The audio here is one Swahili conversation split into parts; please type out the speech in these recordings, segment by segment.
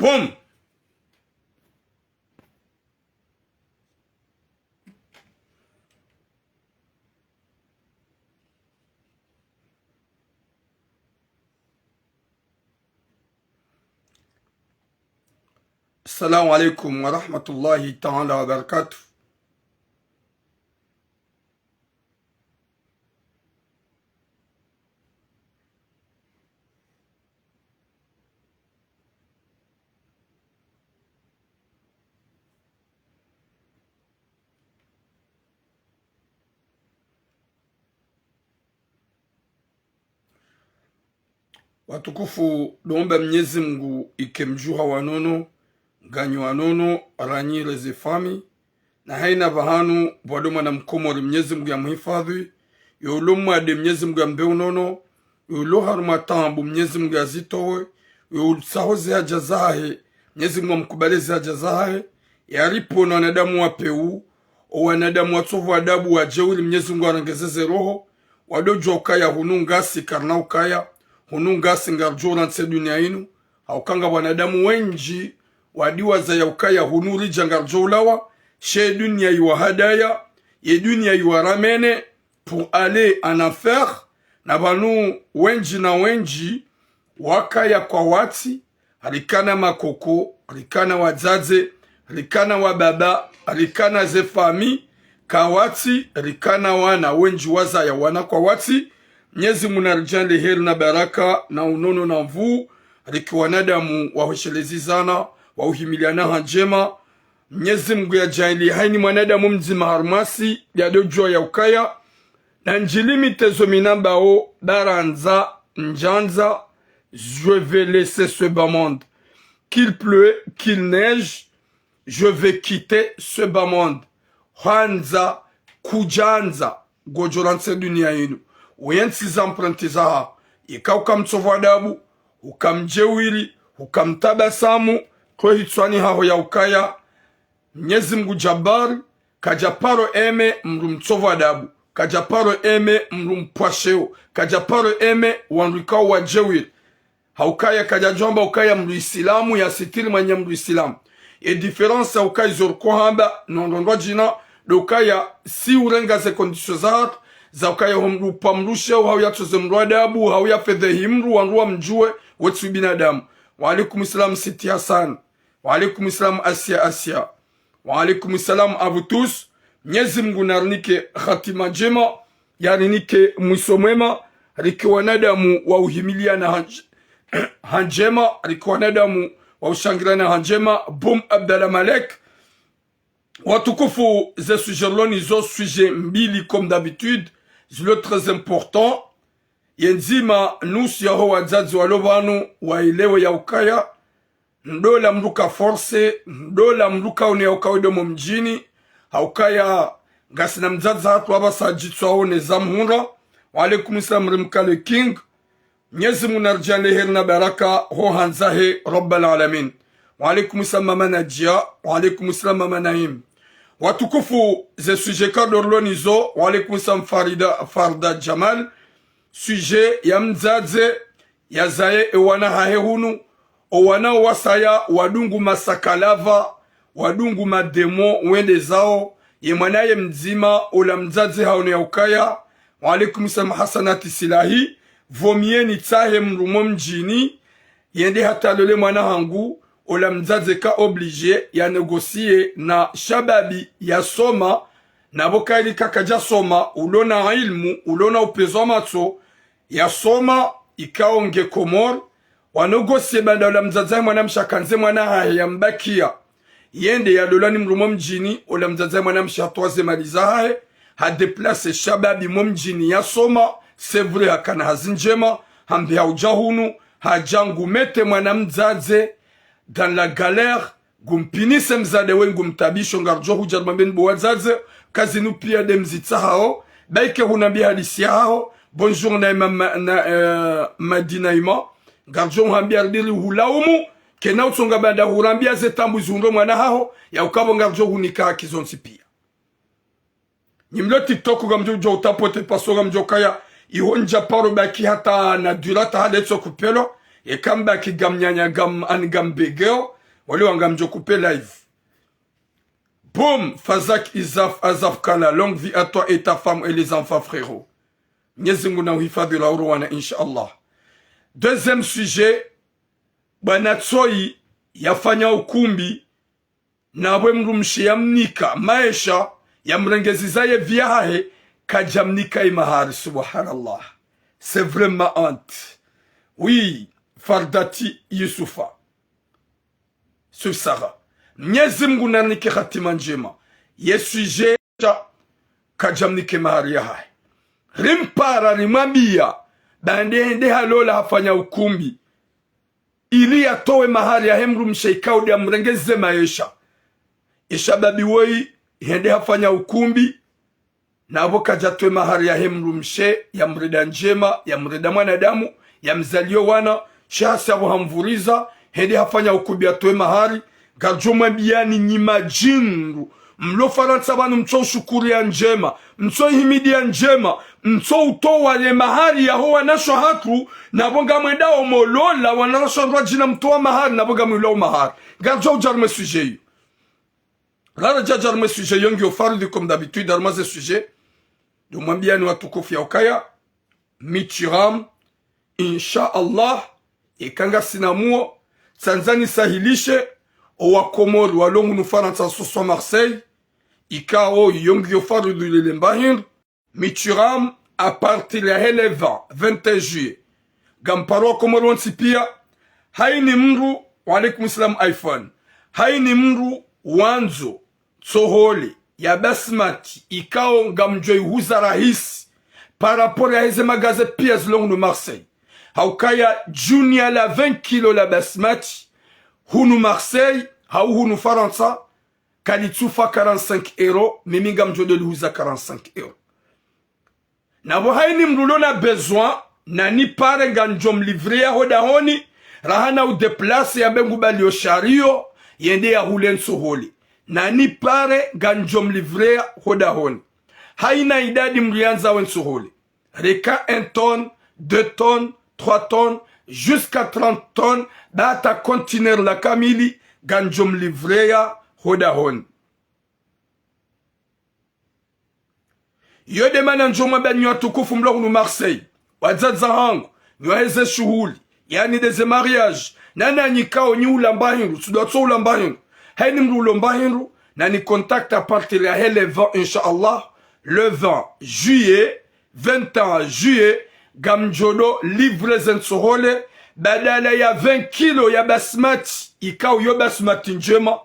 Boom. Assalamu alaikum wa rahmatullahi ta'ala wa barakatuh. Watukufu, domba Mwenyezi Mungu ikemjuha wanono ganyo wanono aranyire zifami na haina vahanu bwadoma na mkomori Mwenyezi Mungu ya muhifadhi yulumwa de Mwenyezi Mungu ya mbeunono yuluharuma tambu Mwenyezi Mungu ya zitowe yulusahozi ya jazahe Mwenyezi Mungu mkubalezi ya jazahe yaripo na wanadamu wapeu wanadamu watovu adabu wa jeuli Mwenyezi Mungu arangezeze roho wadojo ukaya hunungasi karna ukaya hunungasi ngarjora nse dunia inu haukanga wanadamu wenji wadiwa za ya ukaya hunuri jangarjolawa she dunia yuwa hadaya ye dunia yuwa ramene pour aller en enfer na banu wenji na wenji wakaya kwa wati alikana makoko alikana wazaze alikana wababa alikana ze fami kawati alikana wana wenji waza ya wana kwa wati Mwenyezi munarjali heri na baraka na unono na mvu aliki wanadamu wahoshelezi zana wauhimiliana hanjema Mwenyezi Mungu ya jali haini mwanadamu mzima harmasi ya dojo ya ukaya na njilimi tezo minambao daranza njanza je vais laisser ce bas monde qu'il pleut qu'il neige je vais quitter ce bas monde hanza kujanza gojoranse dunia yenu uyensi zamprenti zaha ika ukamtsovu adabu ukamjewili ukamtabasamu kwa hitswani haho ya ukaya Mwenyezi Mungu Jabbar kajaparo eme mru mtsovu adabu kajaparo eme mru mpwasheo kajaparo eme wanrikao wa jewili haukaya kajajomba ukaya mru isilamu ya sitiri mwenye mru isilamu e diferensa ukaya zorko hamba nondondwa jina do ukaya si urenga ze kondisyo zahatu za ukaya humru pamrushe hau ya tuze mru adabu hau ya fedhe himru wanruwa mjue wetu binadamu. Wa alaikum islam Siti Hassan, wa alaikum islam Asia, wa alaikum islam à vous tous. Mwenyezi Mungu narnike khatima njema yarinike mwiso mwema riki wanadamu wa uhimilia na hanjema riki wanadamu wa ushangira na hanjema. Boum Abdallah Malek watukufu ze sujet zo sujet mbili comme d'habitude zilo très important yenzima nusu yaho wazazi walobanu wailewe ya ukaya ndola mruka force ndola mruka une ya ukawede mjini haukaya ngasi na mzazi hatu wabasa jitsu hao nezamuhura. Wa alaikum islam rimkale king Mwenyezi Mungu narjane heri na baraka ho hanzahe rabbal alamin. Wa alaikum islam mama Najia, wa alaikum islam mama Naim. Watukufu ze sujet kadorloni zo, wa alaikum islam Farda Jamal sujet ya mzaze ya zaye ewana hahehunu owana wasaya wadungu masakalava wadungu mademo wende zao ye mwanaye mzima ola mzaze haone ya ukaya. Wa alaikum salam Hasanati Silahi vomieni tsahe mrumo mjini yende hata lole mwana hangu ola mzaze ka oblige ya negosie na shababi ya soma na boka ili kakaja soma ulona ilmu ulona upezo matso ya soma ikaonge komor wanogosie banda ola mzaze mwana mshakanze mwana hae ya mbakia yende ya lolani mrumo mjini ola mzaze mwana mshatwaze maliza hae ha deplace shababi mjini ya soma sevre hakana hazinjema hambi haujahunu hajangu mete mwana mzaze dans la galère gumpinise mzade wengu mtabisho ngarjo hujarmambeni buwazaze kazi nupia de mzitsa hao baike hunambia halisia hao bonjour na Madina ima ngarjo hambia dili hulaumu kena utsonga banda hurambia zetambu zundo mwana hao ya ukabo ngarjo hunika kizonsi pia nimlo TikTok gamjo jo utapote paso gamjo kaya ihonja paro baki hata na durata haletso kupelo e kamba ki gam nyanya gam an gam begeo wale wangam jokupe live. Boum, Fazak Izaf Azaf Kala, longue vie à toi et ta femme et les enfants frérot. Nyezinguna uhifadhi la uruwana inshallah. Deuxième sujet, bwana Tsoi yafanya ukumbi na wemrumshi yamnika maisha yamrengezizaye viahe kajamnika imahari subhanallah. C'est vraiment honte. Oui, Fardati Yusufa. Sur Sarah. Mwenyezi Mungu nanike hatima njema. Yesuje kajamnike mahari ya hai. Rimpara rimwambia bande halola hafanya ukumbi ili atowe mahari ya hemru mshaikaudi ya mrengeze maisha. Ishababi woi hende hafanya ukumbi na avoka jatwe mahari ya hemru mshe ya mreda njema ya mreda mwanadamu ya mzalio wana shasi ya hamvuriza hende hafanya ukumbi atowe mahari gajomwe biyani nyima jinru mlo faransa banu mcho shukuri ya njema mcho himidi ya njema mcho utowa le mahari ya hoa nasho hatu na bonga mweda omolola wanasho rajina mtowa mahari na bonga mwila mahari gajo jarme sujet yu rara jarme sujet yongi ofaru comme d'habitude armaze sujet do mwambiani watukufu ya ukaya michiram insha Allah ikanga sinamuo Tanzania sahilishe owa Komori walongu nufaransa soso Marseille ikao yongi ofaru du lembahin michiram a partir ya hele 21 juillet gamparo Komori wansipia haini mru wa alaikum salam iPhone haini mru wanzo tsohole ya basmati ikao ngamjoi huza rahisi par rapport ya heze magaze pia zilongu nu Marseille haukaya junior la 20 kilo la basmati hunu Marseille hau hunu Faransa kalitsufa 45 euro miminga mjode lihuza 45 euro na haini mrulo na besoin na ni pare nganjom livrea hoda honi rahana u deplace ya bengu bali oshario yende ya hulen soholi na ni pare nganjom livrea hoda honi haina idadi mrianza wen soholi reka 1 tonne 2 tonnes 3 tonnes jusqu'à 30 tonnes bata conteneur la kamili ganjom livrea hoda honi yode mana njoma banyo tukufu mlogu nu Marseille wazaza hangu nyoheze shuhuli yani deze mariage nana nyikao nyi ulambahinru sudotso ulambahinru haini mru ulambahinru na ni contact à partir ya hele 20 inshallah le 20 juillet 21 juillet gamjodo livrezen sohole badala ya 20 kilo ya basmati ikao yo basmati njema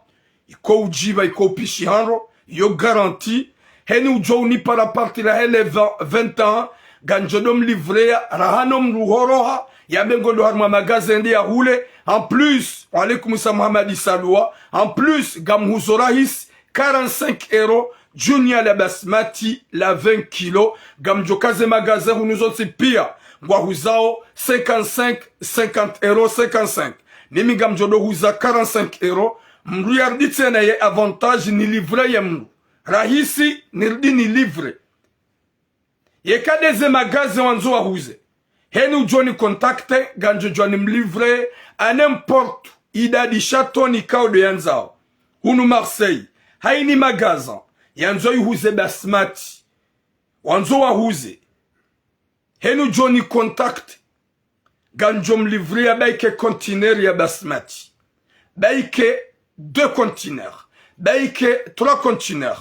iko ujiba iko upishi hanro yo garanti heni ujo ni para partir ya hele 21 ganjodom livrea rahanom ruhoroha ya bengodo harma magasin ya hule en plus alaikum sa Muhammad Saloua en plus gam huzorahis 45 euros junior la basmati la 20 kilo gam jokaze magasin hunuzotsi pia ngwa huzao 50 euros 55 nimi gam jodo huza 45 euros mru yarditse na ye avantage ni livre ya mru rahisi nirdi ni livre yekadeze magasin wanzo wahuze heni ujoni kontakte ganjo joni mlivre a n'importe idadi chatoni kaudo yanzao hunu Marseille haini magasin yanzo yuhuze basmati wanzo wahuze heni ujoni kontakte ganjo mlivre ya baike conteneur ya basmati baike 2 conteneurs baike 3 conteneurs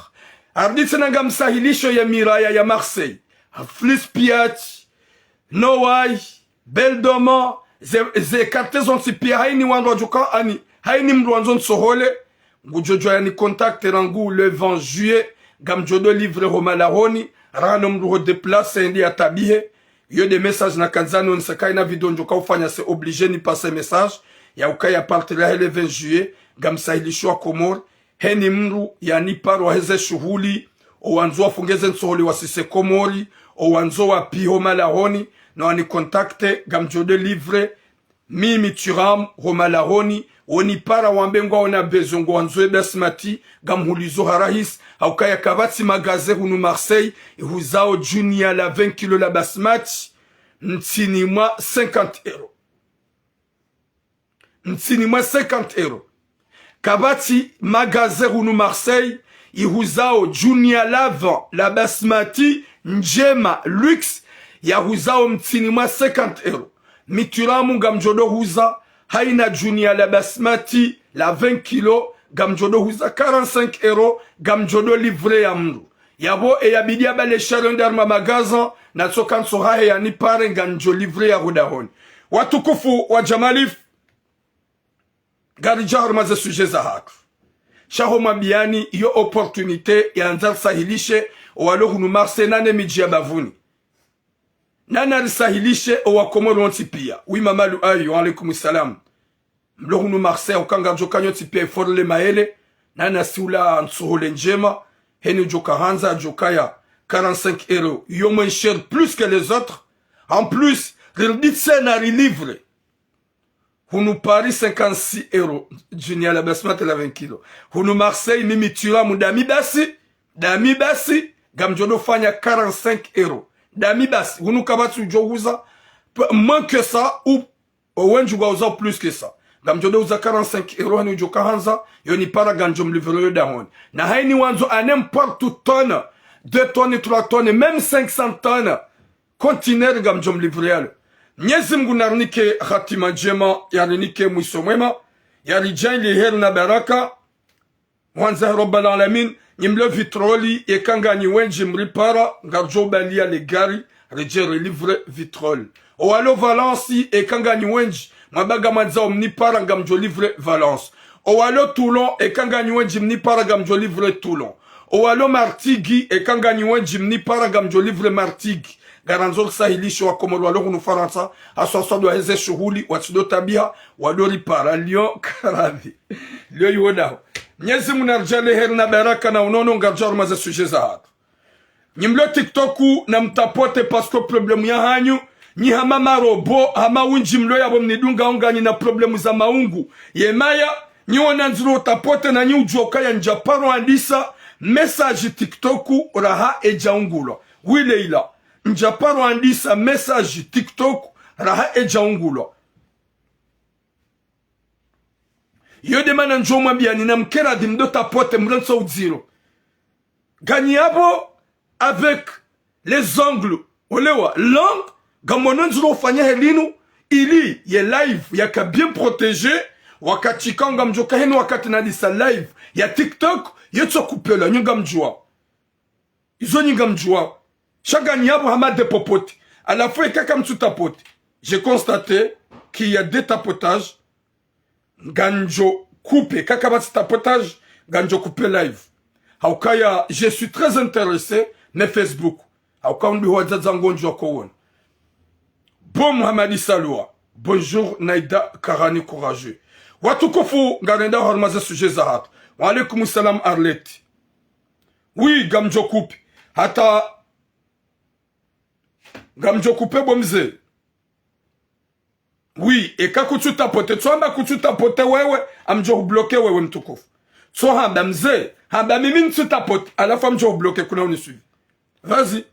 arditse nanga msahilisho ya miraya ya Marseille Flis Piat Noai Beldoma ze kartezon si pia haini wando joka ani haini mruanzon sohole ngujojo yani contacte rangu le 20 juillet gamjodo livre romalahoni rano mruho deplace ndi atabihe yo de message na kanzani on sakai na video njoka ufanya se obligé ni passer message ya ukaya partir le 20 juillet gamsahilishwa Komori heni mru yani paro heze shughuli owanzo wafungeze nsoholi wasise Komori owanzo wa piho malahoni na wani kontakte gamjode livre mimi turam romalahoni oni para wambengwa ona bezongo wanzo basmati gamhulizo harahis haukaya kabati magaze hunu Marseille huzao junior la 20 kilo la basmati ntini mwa 50 euros mtini mwa 50 euro. Kabati magaze hunu Marseille ihuzao Junior Lava la basmati njema luxe yahuzao mtini mwa 50 euro. Mituramu gamjodo huza haina Junior la basmati la 20 kilo gamjodo huza 45 euro gamjodo livre ya mru. Yabo e yabidia bale sharender ma magazin na tsokanso hahe ya nipare ganjo livre ya hudahoni. Watukufu wa Jamalif gari jahar maze suje za hatu. Shaho mabiani iyo opportunite ya nzal sahilishe walo hunu Marseille nane miji ya bavuni. Nana risahilishe owakomoro ontipia. Oui mamalu ayo, alaikum salam. Mlo hunu Marseille ukanga jokanyo tipia iforle maele. Nana siula nsuhole njema. Heni joka hanza jokaya 45 euros. Yo moins cher plus que les autres. En plus, rilitse na livre. Hunu Paris 56 euros. Junior la basmati la 20 kilo. Hunu Marseille mimi tura mudami basi. Dami basi. Gamjodo fanya 45 euros. Dami basi. Hunu kabatu joguza. Moins que ça. Ou wenju gauza plus que ça. Gamjodo uza 45 euros. Henu joka hanza. Yoni para ganjom livre yo dahon. Na haini wanzo a n'importe tonne. 2 tonnes, 3 tonnes. Même 500 tonnes. Conteneur gamjom livre yalo. Mwenyezi Mungu narnike hatima njema, yarinike mwisho mwema, yarijai liher na baraka, wanza Rabbal Alamin, nyimle vitroli, ekanga nyiwenji mripara, ngarjo balia le gari, rejere livre vitrol. Owalo Valence, ekanga nyiwenji, mabaga mazao mnipara ngamjo livre Valence. Owalo Toulon, ekanga nyiwenji mnipara ngamjo livre Toulon. Owalo Martigi, ekanga nyiwenji mnipara ngamjo livre Martigi. Garanzol sahilisho wa Komoro walo hunu Faransa aswaswa do heze shughuli watudo tabia wadori para Lyon Karavi Lyon yuodao Mwenyezi Mungu narjale heri na baraka na unono ngarjar maze suje za hatu nyimlo TikToku na mtapote pasko problemu ya hanyu nyi hama marobo hama unji mlo ya bomnidunga ongani na problemu za maungu yemaya nyi wananziro utapote na nyi ujoka ya njaparo andisa message TikToku raha eja ungulo wile ila njaparo andisa message TikTok raha eja ungulo. Yode mana njoma biani na mkera dimdo tapote mrenso udziro. Ganyabo avec les ongles. Olewa, langue, gamono njuro fanya helinu, ili ye live yaka bien protégé, wakati kanga mjoka henu wakati nadisa live ya TikTok, yetso kupela nyunga mjua. Izo nyunga mjua. Chaque niabo hama de popote. À la fois, quelqu'un me tapote. J'ai constaté qu'il y a des tapotages. Ganjo coupé. Kakabat tapotage. Ganjo coupé live. Haukaya, je suis très intéressé. Ne Facebook. Haukaya, on lui a dit zangonjo kowon. Bon Mohamedi Saloua. Bonjour Naïda Karani courageux. Watukufu garenda hormaze sujet zahat. Wa alaikum salam Arlette. Oui, ganjo coupé. Hata gamjo coupe bomze. Oui, eka kuchuta pote. Tswamba kuchuta pote wewe, amjo bloke wewe mtukufu. So hamba mze, hamba mimi nchuta pote, alafu amjo bloke kuna unisuivi. Vas-y.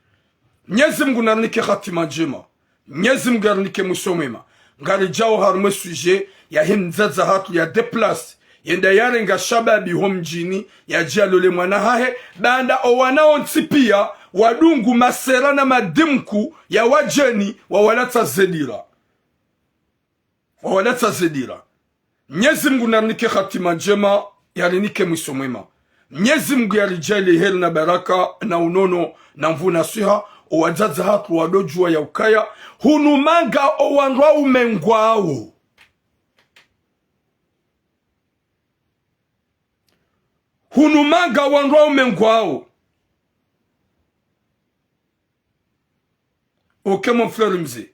Mwenyezi Mungu narnike khatima njema. Mwenyezi Mungu narnike mwisho mwema. Ngari jao harume suje ya himzaza hatu ya deplace. Yenda yare nga shababi homjini ya jialole mwana hahe. Banda owanao ntipia wadungu masera na madimku ya wajeni wawalata zedira. Wawalata zedira. Mwenyezi Mungu narnike khatima njema yarinike mwisho mwema. Mwenyezi Mungu yarijali heri na baraka na unono na mvuna siha owajaza hatu wadojua ya ukaya hunumanga owanrwa umengwao. Hunumanga owanrwa umengwao. Ok mon frère mzee.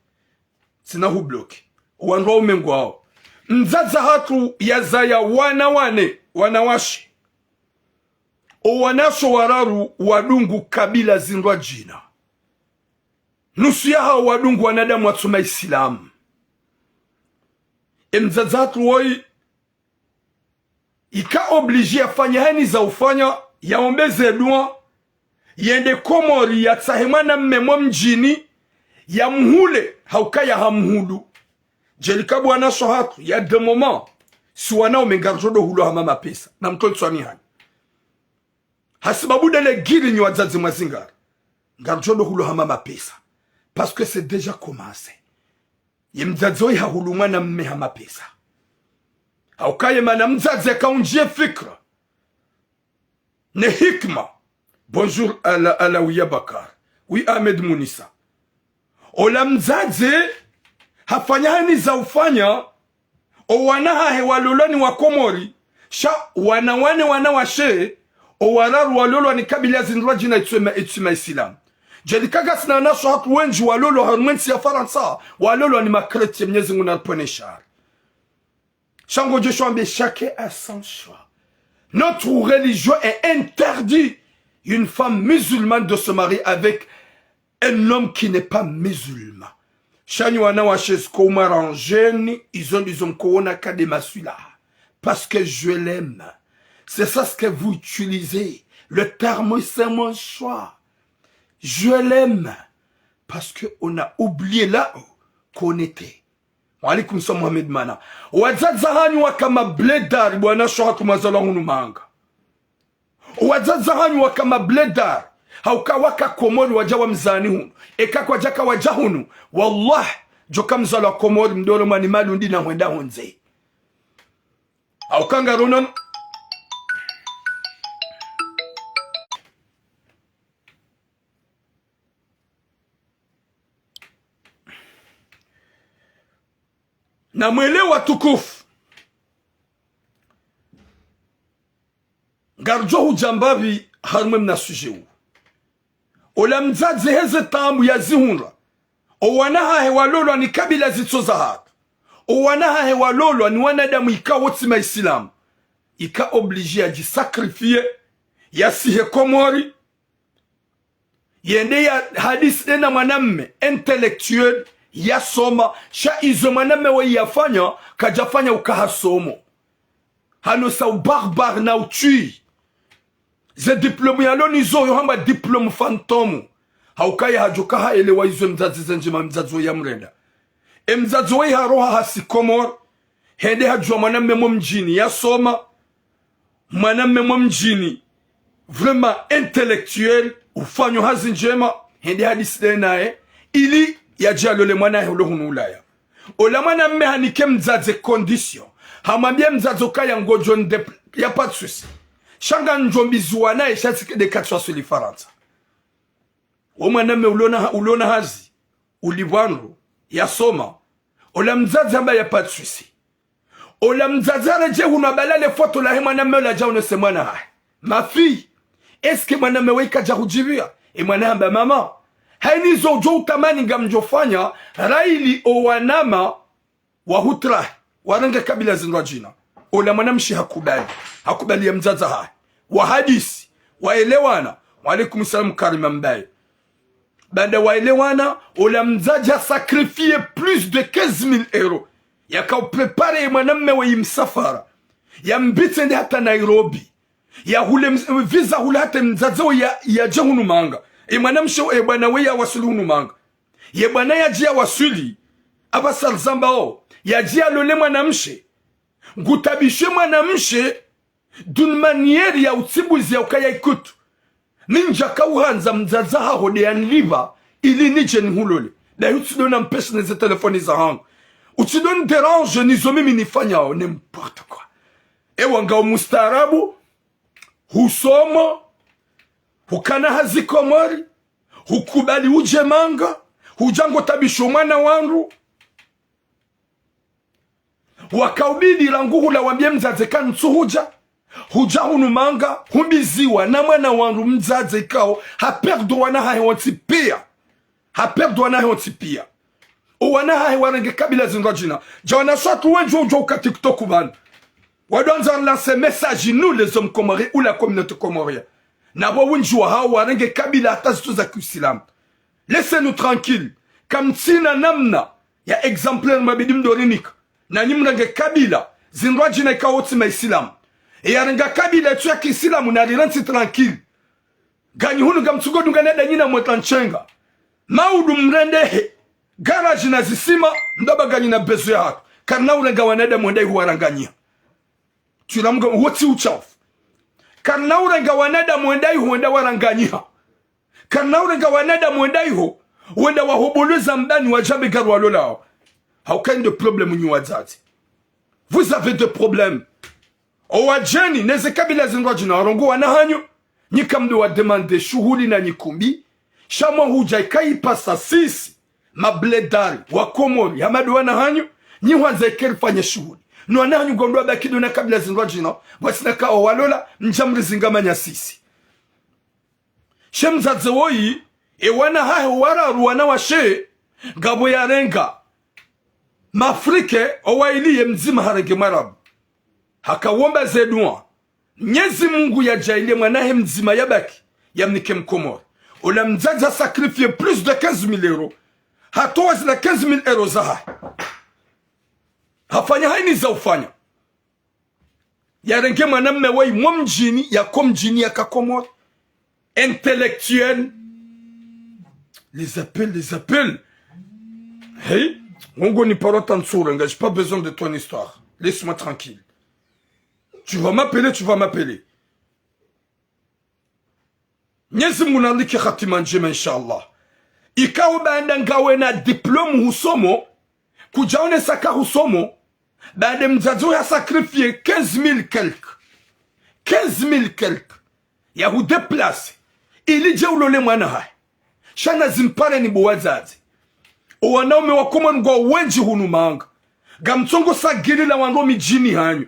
Sina hu bloki. Owanrwa umengwao. Mzaza hatu ya zaya wanawashi. Owanasho wararu wadungu kabila zindwa jina. Nusu ya hao wadungu wanadamu watuma Islamu. Mzazatu woi ika oblige afanya hani za ufanya yaombeze dua yende Komori ya tsahimana mmemo mjini ya mhule haukaya hamhudu jelika bwana sohatu ya de moment si wana umengarjodo hulo hamama pesa na mtoli tswani hani hasibabu dele giri ni wazazi mazingara garjodo hulo hamama pesa parce que c'est déjà commencé yemzazi wa hulu mwana mme hama pesa haukaye mana mzazi akaunjie fikra ne hikma. Bonjour Alaouya Bakar. Oui, Ahmed Mounissa. Ola mzazi hafanyani za ufanya o wanaha hewalolani wa Komori sha wanawane wanawashe o wararu walolo ni kabila zindraji na itsuma islam. Jelikaga sina naso hatu wenji walolo harmensi ya Faransa walolo ni makreti mnyezi nguna alponeshar. Shango Joshua ambe chacun a son choix. Notre religion est interdit une femme musulmane de se marier avec un homme qui n'est pas musulman. Chani wana washes komarangeni, ils ont koona kadema celui-là. Parce que je l'aime. C'est ça ce que vous utilisez. Le terme, c'est mon choix. Je l'aime. Parce qu'on a oublié là qu'on était. Wa alaikum salam Mohamed Mana. Wadzadzahani wakama bledar bwana shohatu mazala hunu manga. Wadzadzahani wakama bledar hauka waka Komori wajawa mzani hunu eka kwa jaka wajahunu wallah joka mzala Komori mdolo mani mali undi na huenda hunze hauka ngaronon na mwelewa tukufu garjo hujambavi harumwe mna sujeu ola mzazi heze tamu ya zihunra o wanaha hewalolo ni kabila zitsoza hatu o wanaha hewalolo ni wanadamu ika wotsima islam ika oblige ya jisakrifie ya sihe Komori yende ya hadis dena mwanamme intellectuel ya soma sha izo mwanamme we yafanya kajafanya ukahasomo hano sa ubarbar na utui ze diplome ya loni zo yohamba diplome fantomu haukai hajuka haelewa izo mzazi zenjima mzazi ya mrenda mzazi we haroha hasi Komor hende hajua mwanamme mjini ya soma mwanamme mjini vraiment intellectuel ufanyo hazi njema hende hadisi nae ili ya jalole mwana hulu hunulaya ola mwanamme hanike mzazi condition hamambie mzazi kaya ngojo nde ya pas de souci shanga njombizuwa nae shati de 4 soli Faransa mwanamme ulona hazi ulibwanru ya soma ola mzazi hamba ya pas de souci ola mzazi reje hunabalale foto la mwanamme la jaune se mwana hai ma fille est-ce que mwanamme weka jahujibia e mwanamme mama haini zojo utamani ngamjofanya raili o wanama wa hutra warenge kabila zinrajina ola mwanamshi hakubali ya mzaza hai wa hadisi waelewana wa alaikum salam karima mbaye banda waelewana ola mzaja sacrifier plus de 15,000 euros yaka prepare mwanamme wa imsafara ya mbitende hata Nairobi ya hule visa hule hata mzaza ya jehunu manga mwanamshi bwana we ya wasuli hunu manga ye bwana ya jia wasuli abasal zambao ya jia lole mwanamshi ngutabishe mwanamshi d'une manière ya utsibuzi ya ukaya ikutu ninja kauhanza mzaza hahode ya nliba ili nije nhulole na utsidona mpesi neze telefoni za hangu utsidona derange nizo mimi nifanya o n'importe quoi wanga umustarabu husoma hukana hazi Komori hukubali uje manga hujango tabisho mwana wangu wakaubidi languhu la wambie mzaze kansu huja hunu manga humbiziwa na mwana wangu mzaze ikao haperdo wana hae wantipia o wana hae warenge kabila zinrajina jawana shatu wenjo ujo uka TikTok bana wadonza lancer message nous les hommes comoriens ou la communauté comorienne nabo wenjwa hao warenge kabila hata zitu za Kiislamu laissez-nous tranquille kamtsina namna ya exemplaire mabidi mdorinika na nyimrange kabila zinrajina ikawotsima Islam yarenga kabila tu ya Kiislamu na liransi tranquille ganyi hunu gamtsugodu nganeda nyina mwetanchenga maudu mrendehe garage na zisima ndaba ganyi na bezo ya hatu karna urenga wanada mwendai huwaranganyia tulamuga woti uchafu karna urenga wanada mwendai huenda waranganyia karna urenga wanada mwendai huenda wahoboloza mdani wajabe garu walolao. Aucun de problème nyu wazazi. Vous avez des problèmes. Owajeni neze kabila zinwa jina warongo wanahanyo nyikamdu wa demande shughuli na nyikumbi shamwa hujai kai pasa sisi mabledari wakomori hamadu wanahanyo nyiwanza ikerifanya shughuli nuanahanyo gondwa bakidu na kabila zinwa jina wasinaka owalola njamri zingamanya sisi shemzaze woyi ewana hahe wararu wana washe gabo ya renga mafrike owailiye mzima harege marabu hakawomba zedua Nyezi Mungu ya jailie mwanahe mzima yabaki yamnike mkomori ola mzaza sakrifie plus de 15,000 euros hatoa zina 15,000 euros zaha hafanya haini za ufanya yarenge mwanamme wai mwamjini ya komjini ya kakomori intellectuel les appels hey Mungu ni parota nsurenga j'ai pas besoin de ton histoire laisse-moi tranquille. Tu vas m'appeler. Nyezi Mungu nandike khatima njema inshallah. Ikawa baada ngawe na diplome husomo, kujaone saka husomo, baada mzazi ya sakrifie 15,000 quelque. 15,000 quelque. Ya hu deplace. Ili je ulole mwana hai. Shana zimpare ni buwazazi. Uwanaume wakoma ngo wenji hunumanga. Gamtongo sagiri la wango mijini hanyu.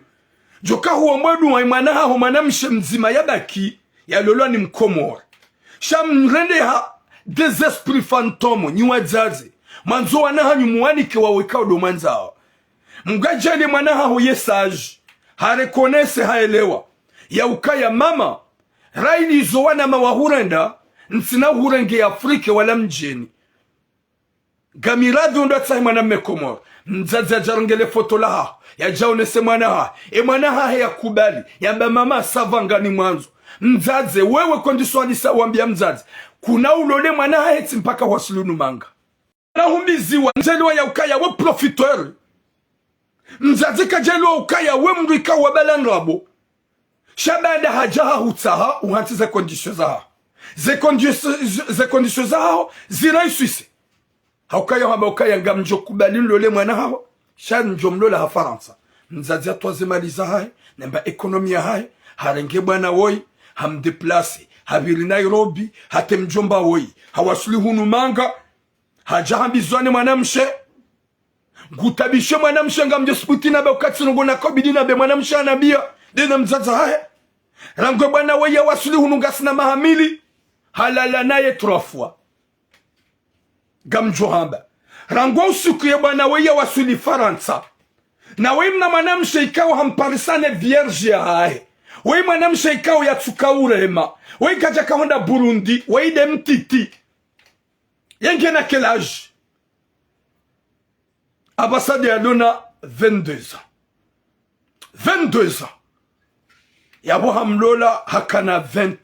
Joka huwa mwadu wa imana ha humanamshe mzima yabaki ya lolo ni mkomori. Shamrende ha des esprits fantômes ni wazazi. Manzo wanahanyu muwanike wawekao do manzao. Mgajali mwanaha huye sage. Harekonese haelewa. Ya ukaya mama. Raini izo wana mawahurenda. Nsina hurenge Afrika wala mjeni. Gamiradhi ndo atsahi mwanamme komori. Mzazi ajarangele foto laha ya jaonese mwanaha mwanaha ya kubali yamba mama savangani mwanzo mzazi wewe kondiswani sa wambia mzazi kuna ulole mwanaha heti mpaka wasilunu manga na humbiziwa mzaliwa ya ukaya we profiteur mzazi kajaliwa ukaya we mrika wabala nrabo shabada hajaha hutaha uhanti ze kondisyo zaha ze kondisyo zaha zirai suisse haukaya hamba ukaya nga mjo kubali nlole mwana hao shan mjo mlola ha Faransa mzazi atoaze maliza hai nemba ekonomia hai harenge bwana woi hamdeplace habili Nairobi hate mjomba woi hawasuli hunu manga hajahambizwane mwanamshe ngutabishe mwanamshe nga mjo sputina ba ukati nungona kobidina be mwanamshe anabia dina mzazi hai rango bwana woi hawasuli hunu ngasina mahamili halala naye 3 fois gamjohamba rango usiku ya bwana wewe wasuli Faransa na wewe mna mwanamshe ikao hamparisane vierge ya hae wewe mwanamshe ikao ya tukaurema wewe kaja kahonda Burundi wewe de mtiti yenge na quel âge Abasade ya dona 22 ans 22 ans yabo hamlola hakana 20 ans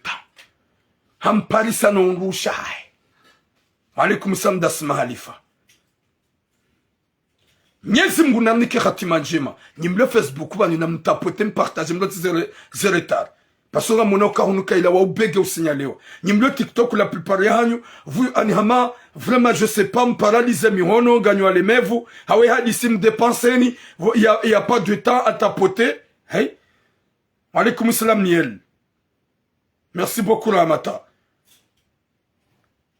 hamparisane ungusha hae Alaikum salam dasma halifa. Nyezi Mungu nandike khatima njema. Nimle Facebook ba nina mtapote mpartage mlo zeretar. Pasonga monoka hunuka ila wa ubege usinyalewa. Nimle TikTok la plupart ya hanyu vous anihama vraiment je sais pas me paralyser mi hono gagno les mevu hawe hadisi me dépenseni il y a pas de temps à tapoter. Hey. Alaikum salam niel. Merci beaucoup Ramata.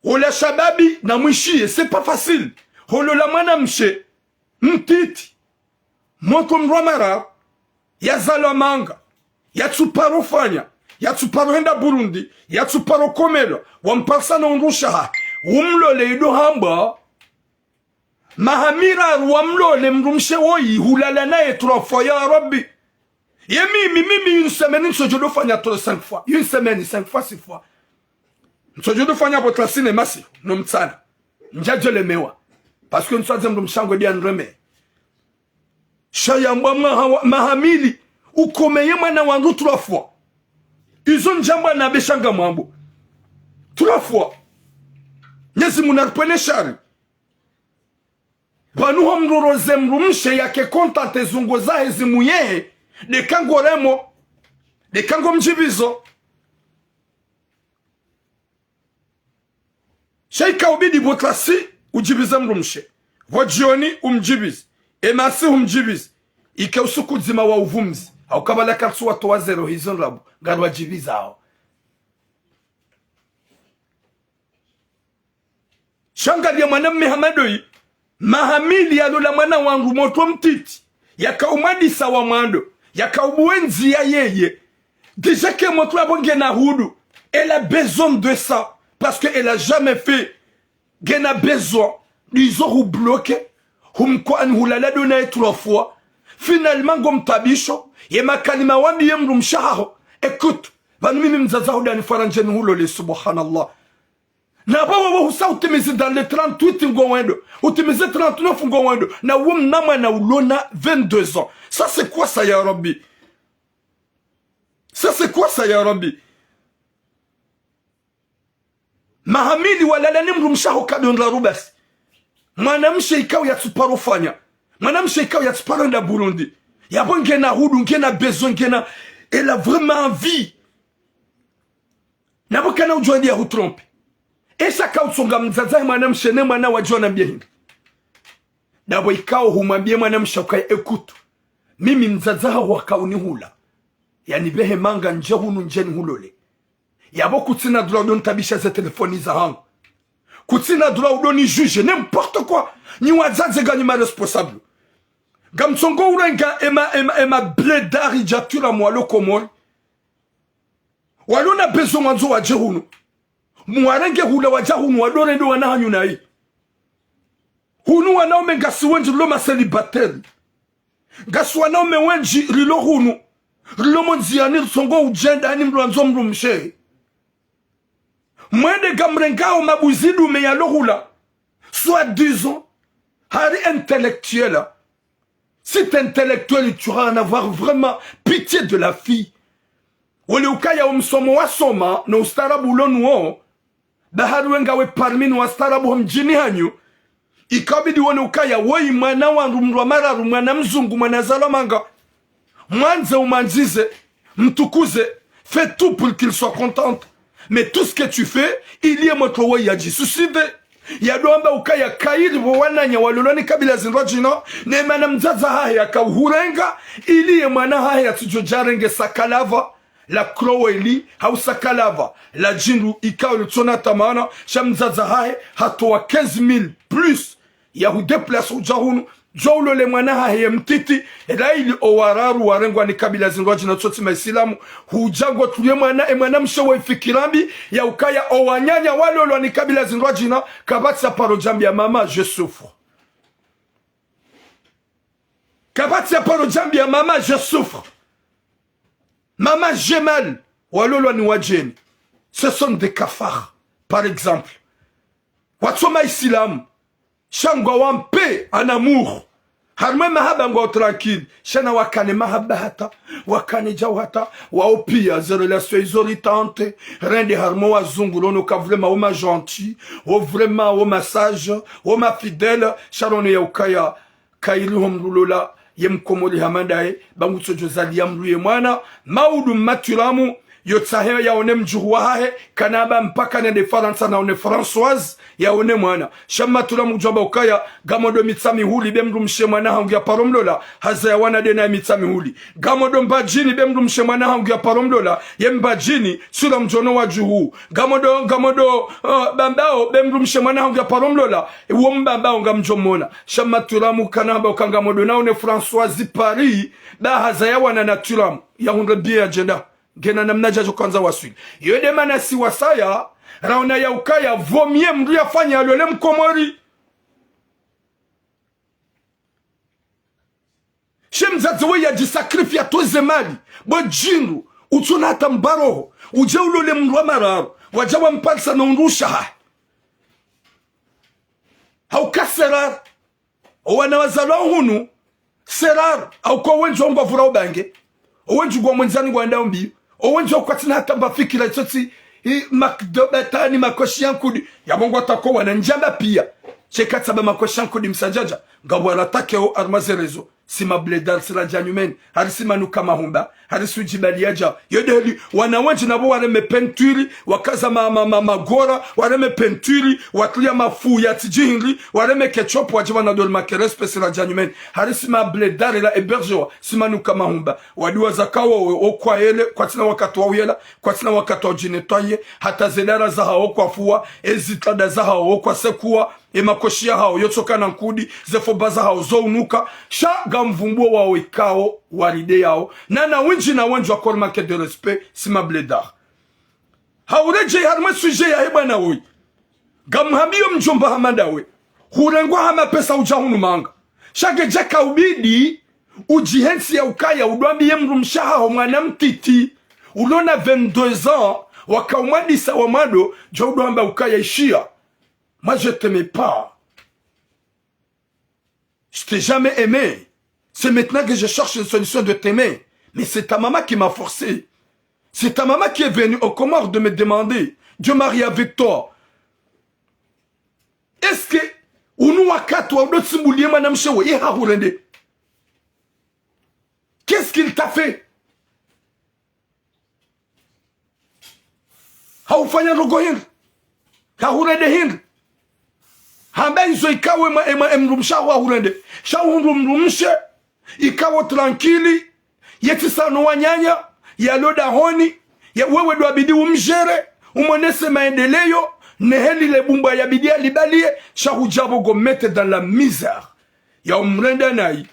Ola shababi na mwishie, c'est pas facile. Holo la mwanamshe, mtiti, mwoko mrwamara, ya zalamanga, ya tsuparo fanya, ya tsuparo henda Burundi, ya tsuparo komelo, wamparsa na undusha umlole ido hamba, mahamira wamlole mrumshe woyi, hulala nae 3 fois, ya Rabbi. Ye mimi une semaine, une sojodo fanya 5 fois, une semaine, 5 fois, 6 fois. Nsojodo fanya botla cinéma si no mtsana njaje lemewa parce que nswaze ndo mshango dia nreme shaya mbwa mahamili ukomeye mwana wangu 3 fois izo njamba na beshanga mwambo 3 fois nyezi munarpene shari banu homroroze mrumshe yake kontante zungo zahe zimuyehe de kango remo de kango mjibizo sheika ubidi botlasi ujibize mrumshe vojioni umjibize emasi umjibize ike usuku zima wa uvumzi au kabala katsu watu wa zero hizon rabu ngari wajibiza hao shangalia mwana mmehamadoi mahamili ya lula mwana wangu moto mtiti yaka umadisa wa mwando yaka ubuenzi ya yeye déjà que moto abonge na hudu elle a besoin de ça parce que elle a jamais fait qu'elle a besoin ils ont bloqué humkwani hulala dona 3 fois finalement gom tabisho ye makalima wambi yemru mshaho écoute banu mimi mzazahu dani faranjeni hulo le subhanallah na baba husa utimize dans les 38 ngowendo utimize 39 ngowendo na wum nama na ulona 22 ans ça c'est quoi ça ya rabbi ça c'est quoi ça ya rabbi mahamili wala nimru mshaho kadon la rubas mwanamshe ikao ya tuparofanya mwanamshe ikao ya tuparanda Burundi yabo ngena hudu ngena besoin ngena elle a vraiment envie nabo kana ujwadi ya hutrompe esa kautsonga mzazahi mwanamshe ne mwana wajona bihinga nabo ikao humwambie mwanamshe kwa ekutu mimi mzazaha wakaunihula yani behe manga nje hunu njeni hulole yabo kutsina dula don tabisha za telefoni za hangu kutsina dula udoni juge n'importe quoi ni wazaze gani ma responsable gamsongo urenga ema bledari jatura mwalo komori walona bezo mwanzo waje hunu mwarenge hula waja hunu wadore ndo wanahanyu na hii hunu wanaume ngasi wenji loma célibataire ngasi wanaume wenji rilo hunu rilo monziani songo ujenda ani mruanzo mrumshe mwende gamrengao mabuzidu meyalohula soit disons hari intellectuel. Si t'es intellectuel, tu vas en avoir vraiment pitié de la fille. Waliukaya umsomo wa soma na ustarabu lonuo baharu wengawe parmi na ustarabu mjini hanyu ikabidi waliukaya woi mwana wangu mrwa mararu mwana mzungu mwana zalamanga mwanze umanzize mtukuze fais tout pour qu'il soit contente mais tout ce que tu fais il y a moto woi yaji suicide yadomba ukaya kairi wananya waloloni kabila zinrojino ne mana mzaza haya kauhurenga ili mwana haya tujojarenge sakalava la kroweli hau sakalava la jindu ikao lutona tamana shamzaza haya hatoa 15,000 plus ya hudeplace ujahunu jaulo le mwana haya mtiti ela ili owararu warengwa ni kabila zinrojino tsoti maisilamu hujango tulie mwana mshewa ifikirambi ya ukaya owanyanya walolo ni kabila zinrojino kabati ya paro jambi ya mama je souffre kabati ya paro jambi ya mama je souffre mama j'ai mal walolo ni wajeni ce sont des cafards par exemple watsoma isilamu shangwa wampe en amour harme mahaba ngo tranquille shana wakane mahaba hata wakane jawhata waopia ze relation isolitante rende harmo wazungulono ka vraiment oma gentil o vraiment o massage o ma fidèle sharone ya ukaya kailuhum lulola yemkomoli hamandae bangutso jozali yamruye mwana maudu maturamu yotsahe yaone mjuhu hahe kanaba mpaka nende Faransa naone Françoise yaone mwana shama tulamu jomba ukaya gamodo mitsami huli bemru mshe mwana hangu ya paromlola haza ya wana dena mitsami huli gamodo mbajini bemru mshe mwana hangu ya paromlola yembajini sula mjono wa juhu gamodo bambao bemru mshe mwana hangu ya paromlola uo mbambao nga mjomona shama tulamu kanaba ukangamodo naone Françoise Paris da haza ya wana na tulamu ya hundre bien agenda gena namna jajo kwanza waswili yode mana si wasaya raona ya ukaya vomie mdu yafanya alole mkomori shemzazewe ya jisakrifia toze mali bo jinru utuna hata mbaroho uje ulole mdu wa mararo wajawa mpalsa na undusha hauka serar wana wazalo hunu serar au kwa wenju wa mgwavura ubange wenju gwa mwenzani gwa ndao mbiyo owenjo kwa tina hata mbafikira itoti makdobetani makoshi yankudi ya mungu watakowa na njamba pia chekatsa ba makwashanko dimsajaja ngabwara takeo armazerezo sima bledar sila janyumen harisi manuka mahumba harisi ujibaliaja yodeli wanawanje nabo wareme penturi wakaza magora wareme penturi watlia mafu ya tijinri wareme ketchup wajiva na dol makerespe sila janyumen harisi ma bledar ila eberjo sima nuka mahumba wadiwa zakawo okwa ele kwa tina wakatu wa uyela kwa tina wakatu wa jinetoye hata zedara za hao kwa fuwa ezitlada za hao kwa sekuwa emakoshia hao yotoka na nkudi zefobaza hao zounuka sha gamvumbuo wao ikao waride yao na winji na wanju akor manque de respect sima bledar haureje harma suje ya heba na woi gamhambio mjomba hamadawe hurengwa hama pesa ujahunu manga shage jeka ubidi ujihensi ya ukaya udwambi yemru mshaha ho mwana mtiti ulona 22 ans wakaumwadisa wamado jo udwamba ukaya ishia. Moi, je t'aimais pas. Je t'ai jamais aimé. C'est maintenant que je cherche une solution de t'aimer. Mais c'est ta maman qui m'a forcé. C'est ta maman qui est venue au Comores de me demander de marier avec toi. Est-ce que qu'est-ce qu'il t'a fait? Hambenzo ikawe mrumsha wa hurende. Shahurumrumshe. Ikawa tranquili. Yeti sanu wanyanya. Ya loda honi. Ya wewe do abidi umjere. Umonese maendeleo. Neheli le bumba ya bidia libalie. Shahujabo gomete dans la misère. Ya umrende nai.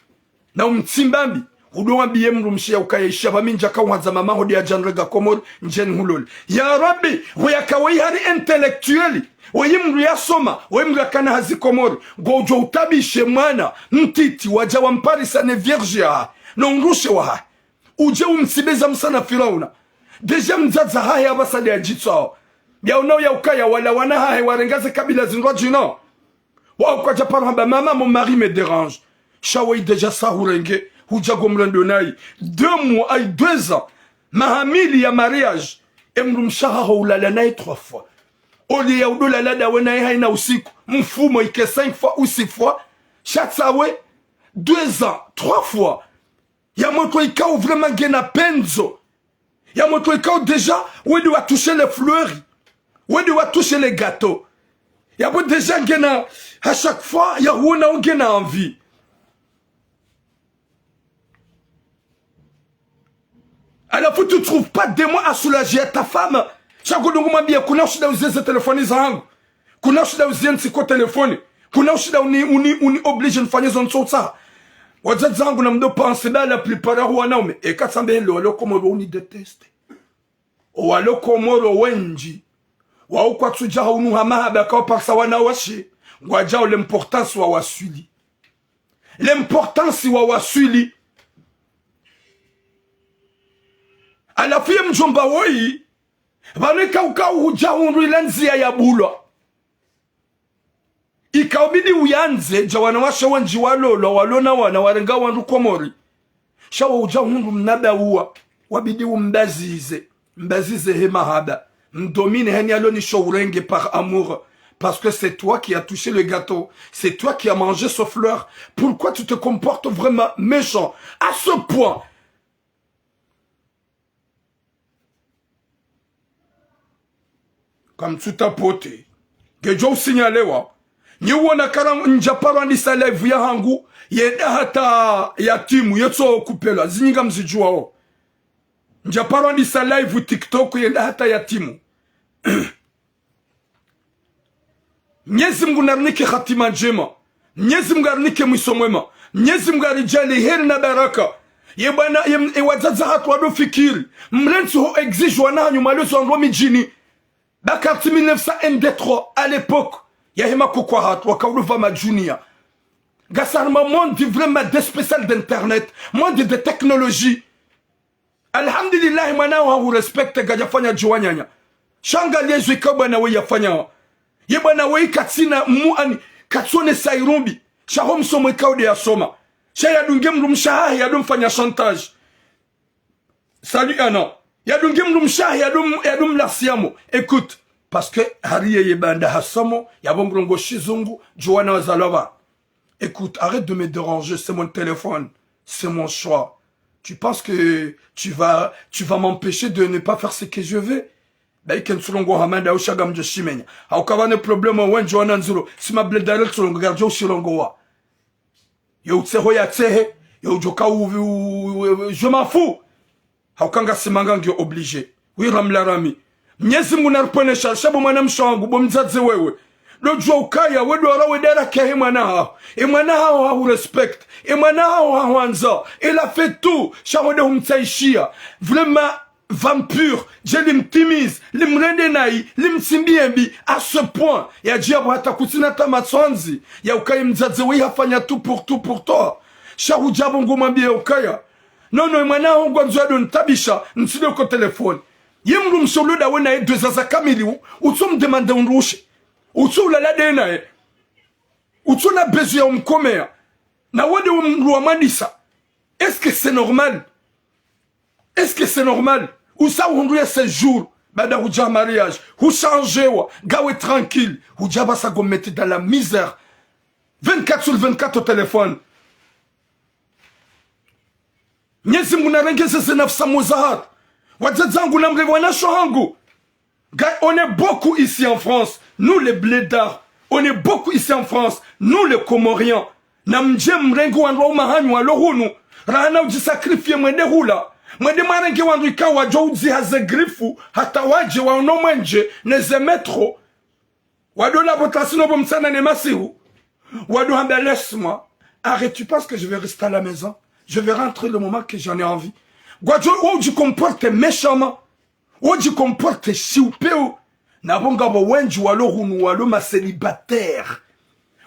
Na umtimbambi. Udowa biye mrumshi ya ukayesha. Baminja kawanza mama hodi ya janrega komor. Njen hulol. Ya Rabbi. Huyakawai hari intellectueli. Oyimru ya soma, oyimru ya kana hazi komori, gojo utabishe mwana, mtiti, waja wamparisa ne vierge ya, nongrushe wa ha. Uje umsibeza msana Firauna. Deja mzaza haya basade ya jitso. Ya unao ya ukaya wala wana hae warengaze kabila zinrwa jina. Wa kwa japara hamba mama mon mari me dérange. Shawai deja sa hurenge, huja gomrendo nai. 2 mois, ay 2 ans. Mahamili ya mariage. Emru mshaha hulala nai 3 fois. Oli ya udola lada wena haina usiku mfumo ike 5 fois ou 6 fois chatsawe 2 ans 3 fois ya moto ikao vraiment gena penzo ya moto ikao déjà wedi wa toucher les fleurs wedi wa toucher les gâteaux ya bo déjà gena à chaque fois ya huona gena envie alors faut tu trouves pas des mots à soulager ta femme. Chaque dongo mambia kuna shida uzize telefoni zangu. Kuna shida uzize siko telefoni. Kuna shida uni oblige nifanye zonso sa. Wazazi zangu na mdo pense da la plupart huwa naume. E katsambe lo komoro uni deteste. O walo komoro wenji. Wa ukwa tujaha unu hamaha kwa parsa wana washi. Wajao l'importance wa wasuli. L'importance wa wasuli. Ala fiye mjomba woi. Vaneka ukau hujahundu ilanzia ya bulwa. Ikaubidi uyanze jawana washa wanji walolo walona wana warenga wandu komori. Shawa hujahundu mnaba uwa. Wabidi mbazize hema haba. Mdomine heni aloni showrenge par amour. Parce que c'est toi qui as touché le gâteau. C'est toi qui as mangé ce fleur. Pourquoi tu te comportes vraiment méchant à ce point? Comme tout a poté. Que Joe signalewa. Ni wana karam njaparo ni live ya hangu. Yenda hata ya timu. Yetso kupela. Zininga mzijua o. Njaparo ni live TikTok. Yenda hata ya timu. Mnyezi Mungu narnike khatima njema. Mnyezi Mungu narnike mwiso mwema. Mnyezi Mungu arijali heri na baraka. Yebana wazaza hatu wado fikiri. Mlensi ho exige wana nyumalezo anromi jini. Bakarti 1900 MD3 à l'époque, il y a Hema Kokwahat, Wakauluvama Junior. Gassarma monde vraiment des spécial d'internet, monde de technologie. Alhamdulillah, maintenant on respecte Gajafanya Juanyanya. Shanga liezo ikabana we yafanya. Yebana we katsina muani katsone sairumbi. Shahom somo ikaude ya soma. Shaya dungem rumshaha yadum fanya chantage. Salut Anna. Yadungem rumshaha yadum la siamo. Écoute. parce que hariye yebanda hasomo yabongrongo shizungu juana wazalova. Écoute, arrête de me déranger, c'est mon téléphone, c'est mon choix. Tu penses que tu vas m'empêcher de ne pas faire ce que je veux? Ben ken sulongo hamanda au shagam je shimenya. Au kavane problème wen joana nzuro. Si ma blé direct sulongo garde au shilongo wa. Yo tseho ya tsehe, yo joka ou je m'en fous. Au kanga simanga ngyo obligé. Oui ramla rami. Mnyezi mungu narpone shabu mwana mshangu bomzaze wewe. Lo jwa ukaya wedu ara wedera kehe mwana hao. E mwana hao hao respect. E mwana hao hao anza. Il a fait tout. Shawede humtsaishia. Vraiment vampire. Je l'imtimise. Limrende nai. Limsimbiembi. À ce point. Ya diabo hata kutina tamatswanzi. Ya ukaya mzaze wei hafanya tout pour toi. Shawu diabo ngumambi ya ukaya. Non, mwana hao ngwanzo do ntabisha. Nsile ko telefone. Yemru msolo da wena 2 ans kamili ou tu me demandes un rouge ou tu la dena ou tu na besoin un commerce na wode umruamanisa. Est-ce que c'est normal? Est-ce que c'est normal? Ou ça on doit ce jour bada huja mariage ou changer wa gawe tranquille ou jaba sa go mettre dans la misère 24 sur 24 au téléphone. Nyezi munarengeze se nafsa muzahar. On est beaucoup ici en France, nous les blédards. On est beaucoup ici en France, nous les Comoriens. Namjem rengo andro mahanyu alohunu. Rana uji sakrifie mwende hula. Mwende marenge wandu ikawa jo uzi haze grifu. Hata waje wa unomwenje neze metro. Wado la botasino bomsana ne masihu. Wado hamba laisse-moi. Arrête, tu penses que je vais rester à la maison? Je vais rentrer le moment que j'en ai envie. Guajo, où tu comportes méchamment, où tu comportes chiupéo, n'abonga bo wenju walo hunu walo ma célibataire,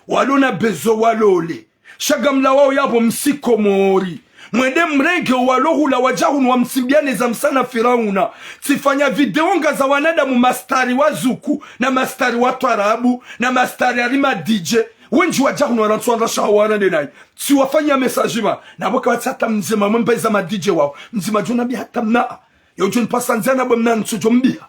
walo na bezo walo le, shagam la wao yabo msiko mori, mwende mrenge walo hula wajahunu wa msimbiane za msana firauna, tifanya video ngaza wanada mu mastari wazuku, na mastari watu arabu, na mastari arima DJ, wenji wajahunu warantuandra shahawana denai. Si wafanya message ma na boka watata mzima mbeza ma DJ wao mzima jona bi hata mna yo jona pasanzana bomna nsujo mbia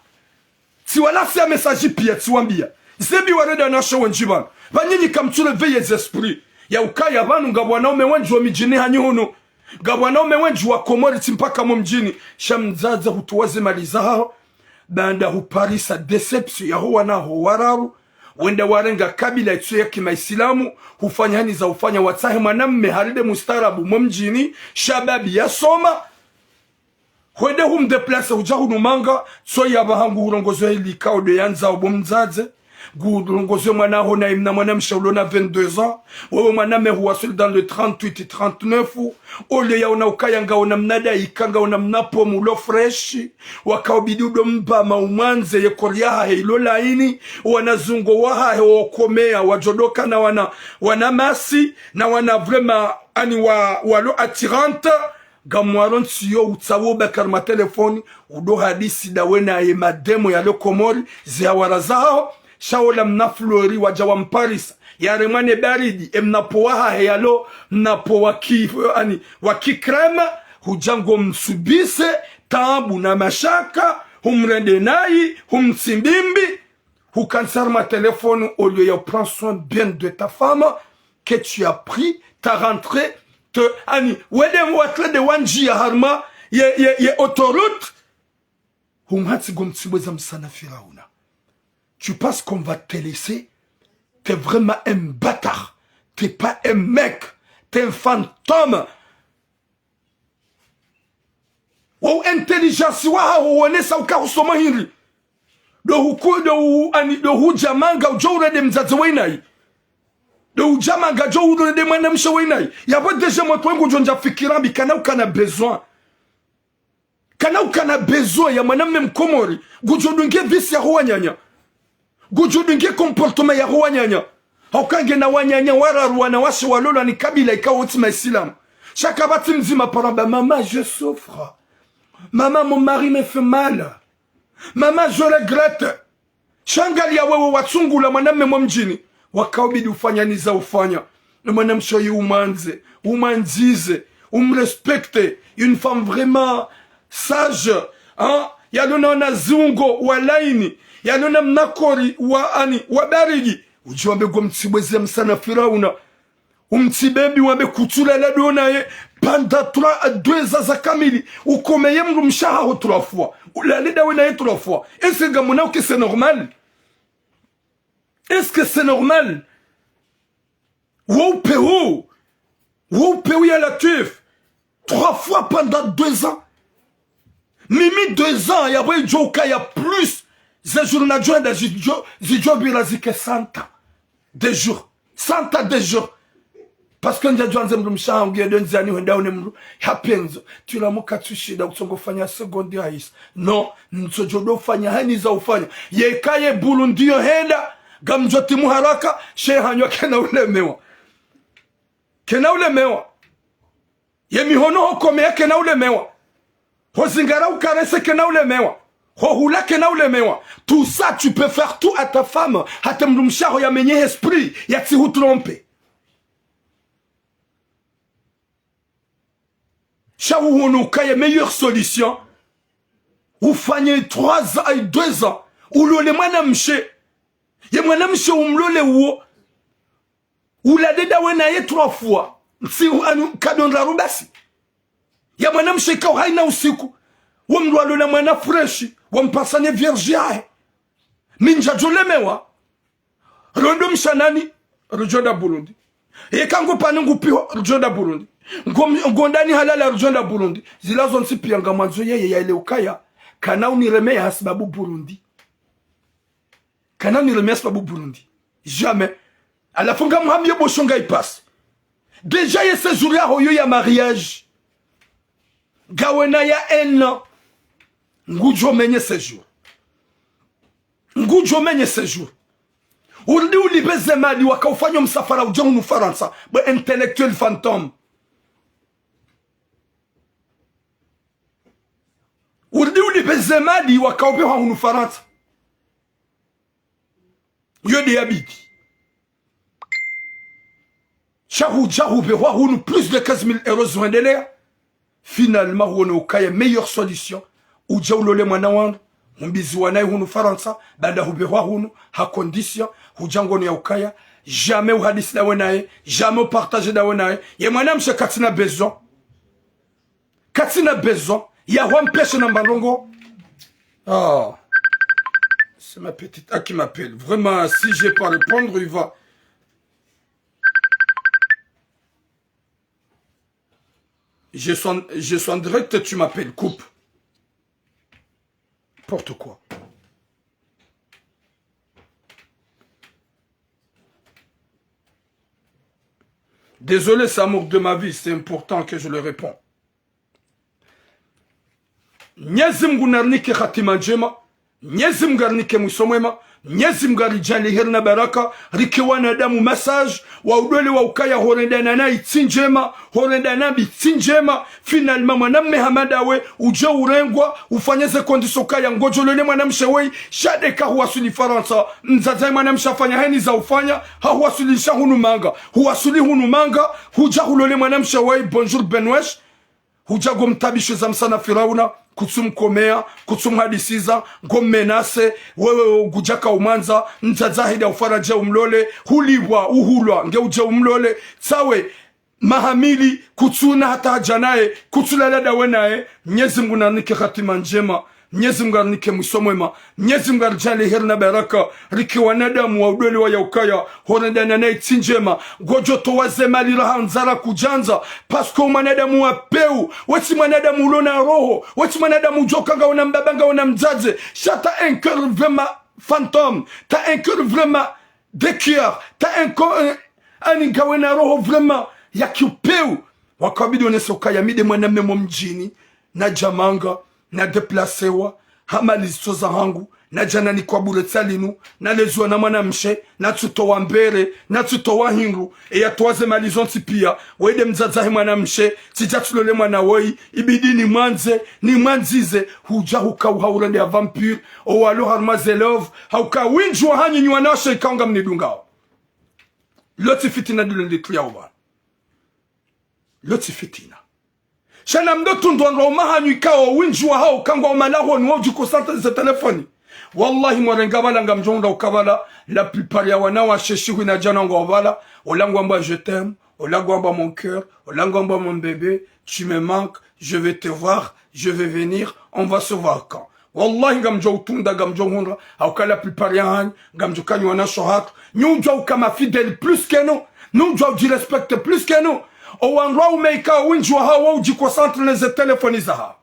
si wala si message pia si wambia zebi wareda na show njibana banyinyi kamtule veillez esprit ya ukaya banu ngabwana ume wenji wa mijini hanyuno ngabwana ume wenji wa Komori timpaka mu mjini shamzaza hutuwaze maliza hao banda hu Paris deception ya huwa na ho wararu wenda warenga kabila itu ya kimaislamu hufanya hani za ufanya watahe mwanamme haride mustarabu mumjini shababi ya soma wende humdeplase hujahu numanga so ya bahangu hurongozo hili kao de yanza obumzaze hurongozo mwanaho na imna mwanamsha ulona 22 ans wewe mwaname huwasuli dans le 38 39 ole ya unaukaya una mnada ikanga una mnapo mulo fresh wakaobidi udomba maumanze yekoryaha heilo laini wanazungo waha heokomea wajodoka na wana masi na wana vraiment ani walo attirante gamwaron siyo utsawo bakar ma telefoni udo hadisi da wena ye mademo ya lo Komori ziawara zao shaola mnaflori wajawa mparisa ya remane baridi emnapowaha heyalo mnapo waki krema hujango msubise tabu na mashaka humrende nai humsimbimbi hukansar ma téléphone au lieu de prendre soin bien de ta femme que tu as pris ta rentrée te wedem watle de wanji ya harma ye autoroute humhatsi gomtsibweza msana firauna. Tu penses qu'on va te laisser? T'es vraiment un bâtard. T'es pas un mec. T'es un fantôme. Ou intelligence wa wane sa ukarusoma hili. Do hujamanga ujore de mzazi wainai. Do hujamanga ujore de mwanamsha wainai. Yabo deja mtu wangu jonja fikirambi kana ukana besoin. Kana ukana besoin ya mwanamme Mkomori. Gujodunge visi ya huwa nyanya. Gujudunge comportement ya wanyanya haukange na wanyanya wararuwa na wasi walolo ni kabila ikawa utima islam shakabati mzima paramba maman je souffre maman mon mari me fait mal maman je regrette shangali ya wewe watsungula mwanamme mjini wakaobidi ufanya niza ufanya na mwanamsho umanzize umrespecte une femme vraiment sage hein ya lona na zungo walaini yanona mnakori wa barigi ujiwambe go mtibweze msana Firauna umtibebi wambe kutula la dona ye panda 2 ans za kamili ukomeye mru mshaha 3 fois ulalida wena ye 3 fois est-ce que gamona que c'est normal? Est-ce que c'est normal? Wow Péou ya la tuif 3 fois pendant 2 ans. Mimi 2 ans ya boy joka ya plus ze journée de joie zijo birazike 100 ans de jours 100 ans de jours parce que nja joanze mru mshangu yendo nzani wenda une mru hapenzo tulamuka tushida kutongofanya seconde ya his no nsojodo fanya hani za ufanya yekaye Burundi yo henda gamjoti muharaka shehanywa kena ulemewa yemihono hokome kena ulemewa hozingara ukarese kena ulemewa hohula kena ulemewa. Tout ça tu peux faire tout à ta femme hatemrumshaho ya menye esprit ya tsihu trompe shawu hono kaye meilleure solution ufanye 3 ans et 2 ans ulole mwanamshe ye mwanamshe umlole uo uladeda wena ye 3 fois si kadondra rubasi ya mwanamshe kao haina usiku wamlwalo na mwana freshi wampasane vierge yae ninja jolemewa rondo mshanani rujonda Burundi yekango panungu piho rujonda Burundi ngondani halala rujonda Burundi zilazo nsipianga mwanzo yeye ya ile ukaya kana uniremea hasababu Burundi kana uniremea hasababu Burundi jamais alafunga muhamye boshonga ipasse déjà ye séjour ya hoyo ya mariage gawena ya 1 an ngujo menye séjour urdi ulibeze mali wakaufanya msafara ujongu Faransa ba intellectuel fantôme urdi ulibeze mali wakaupewa hunu Faransa yode yabiki Chahou bewa hunu plus de 15 000 euros zwendelea finalement hunu ukaye meilleure solution uja ulole mwana wangu mbizi wanae hunu Faransa bada hubewa hunu ha condition hujango ya ukaya jamais uhadisi na wenae jamais partager na wenae ye mwana mshe katina besoin ya wampeshe na mbalongo. Ah, c'est ma petite A qui m'appelle vraiment. Si j'ai pas répondre il va. Je suis en direct, tu m'appelles, coupe. N'importe quoi. Désolé, c'est amour de ma vie, c'est important que je le réponds. Nyezim gunarnike khatima njema, nyezim garnike mwisomwema, nyezim garijali hirna baraka, rikiwana damu massage, wa udole wa ukaya horendana na itsinjema, horendana bitsinjema, finalement mwanamme hamadawe, uje urengwa, ufanyeze kondisoka ya ngojolele mwanamshewei, shadeka huwasuli Faransa, mzazai mwanamshafanya heni za ufanya, huwasuli hunu manga, huja hulole mwanamshewei, bonjour Benwesh, huja gomtabishe za msana Firauna, kutsum komea, kutsum hadisiza, ngom menase, wewe gujaka umanza, nzazahida ufaraja umlole, huliwa, uhulwa, nge uja umlole, sawe, mahamili, kutsuna hata hajanae, kutsulalada wenae, Mwenyezi Mungu nanike khatima njema, Mwenyezi Mungu anike mwisomwema, Mwenyezi Mungu arjali hirna baraka, riki wanadamu wa udwele wa yaukaya, horendana na itsinjema, gojo towaze mali raha nzara kujanza, pasko manadamu wa peu, weti manadamu ulona roho, weti manadamu jokanga unambabanga unamzaze, shata un cœur vraiment fantôme, t'as un cœur vraiment déquier, t'as un cœur, anikawena roho vraiment, ya kiupeu, wakabidi onesokaya mide mwaname mjini, na jamanga, na deplacewa hama listoza hangu na jana ni kwa bure tsalinu na lezwa na mwanamshe na tutowa mbere na tutowa hingu ya tuwaze malizonti pia wede mzazahi mwanamshe tijatulole mwana woi ibidi ni mwanzize huja hukauhaurende ya vampire o walo harmazelov hauka winjwa hanyi nywanashe ikaunga mnidungao loti fitina dilendiklia uba loti fitina shana mdotu ndonro mahanyu ikawa winjwa hao kangwa umalaho ni wajuko santa za telefoni wallahi mwarenga bala ngamjonda ukabala la plupart ya wana wa sheshi wina jana ngobala olangwamba je t'aime olangwamba mon cœur olangwamba mon bébé tu me manques je vais te voir je vais venir on va se voir quand wallahi ngamjo utunda ngamjo honra auka la plupart ya han ngamjo kanyo wana shohat nyunjo kama fidèle plus que nous nyunjo di respecte plus que nous o wanwa umeika winjo hawa uji concentre les téléphones za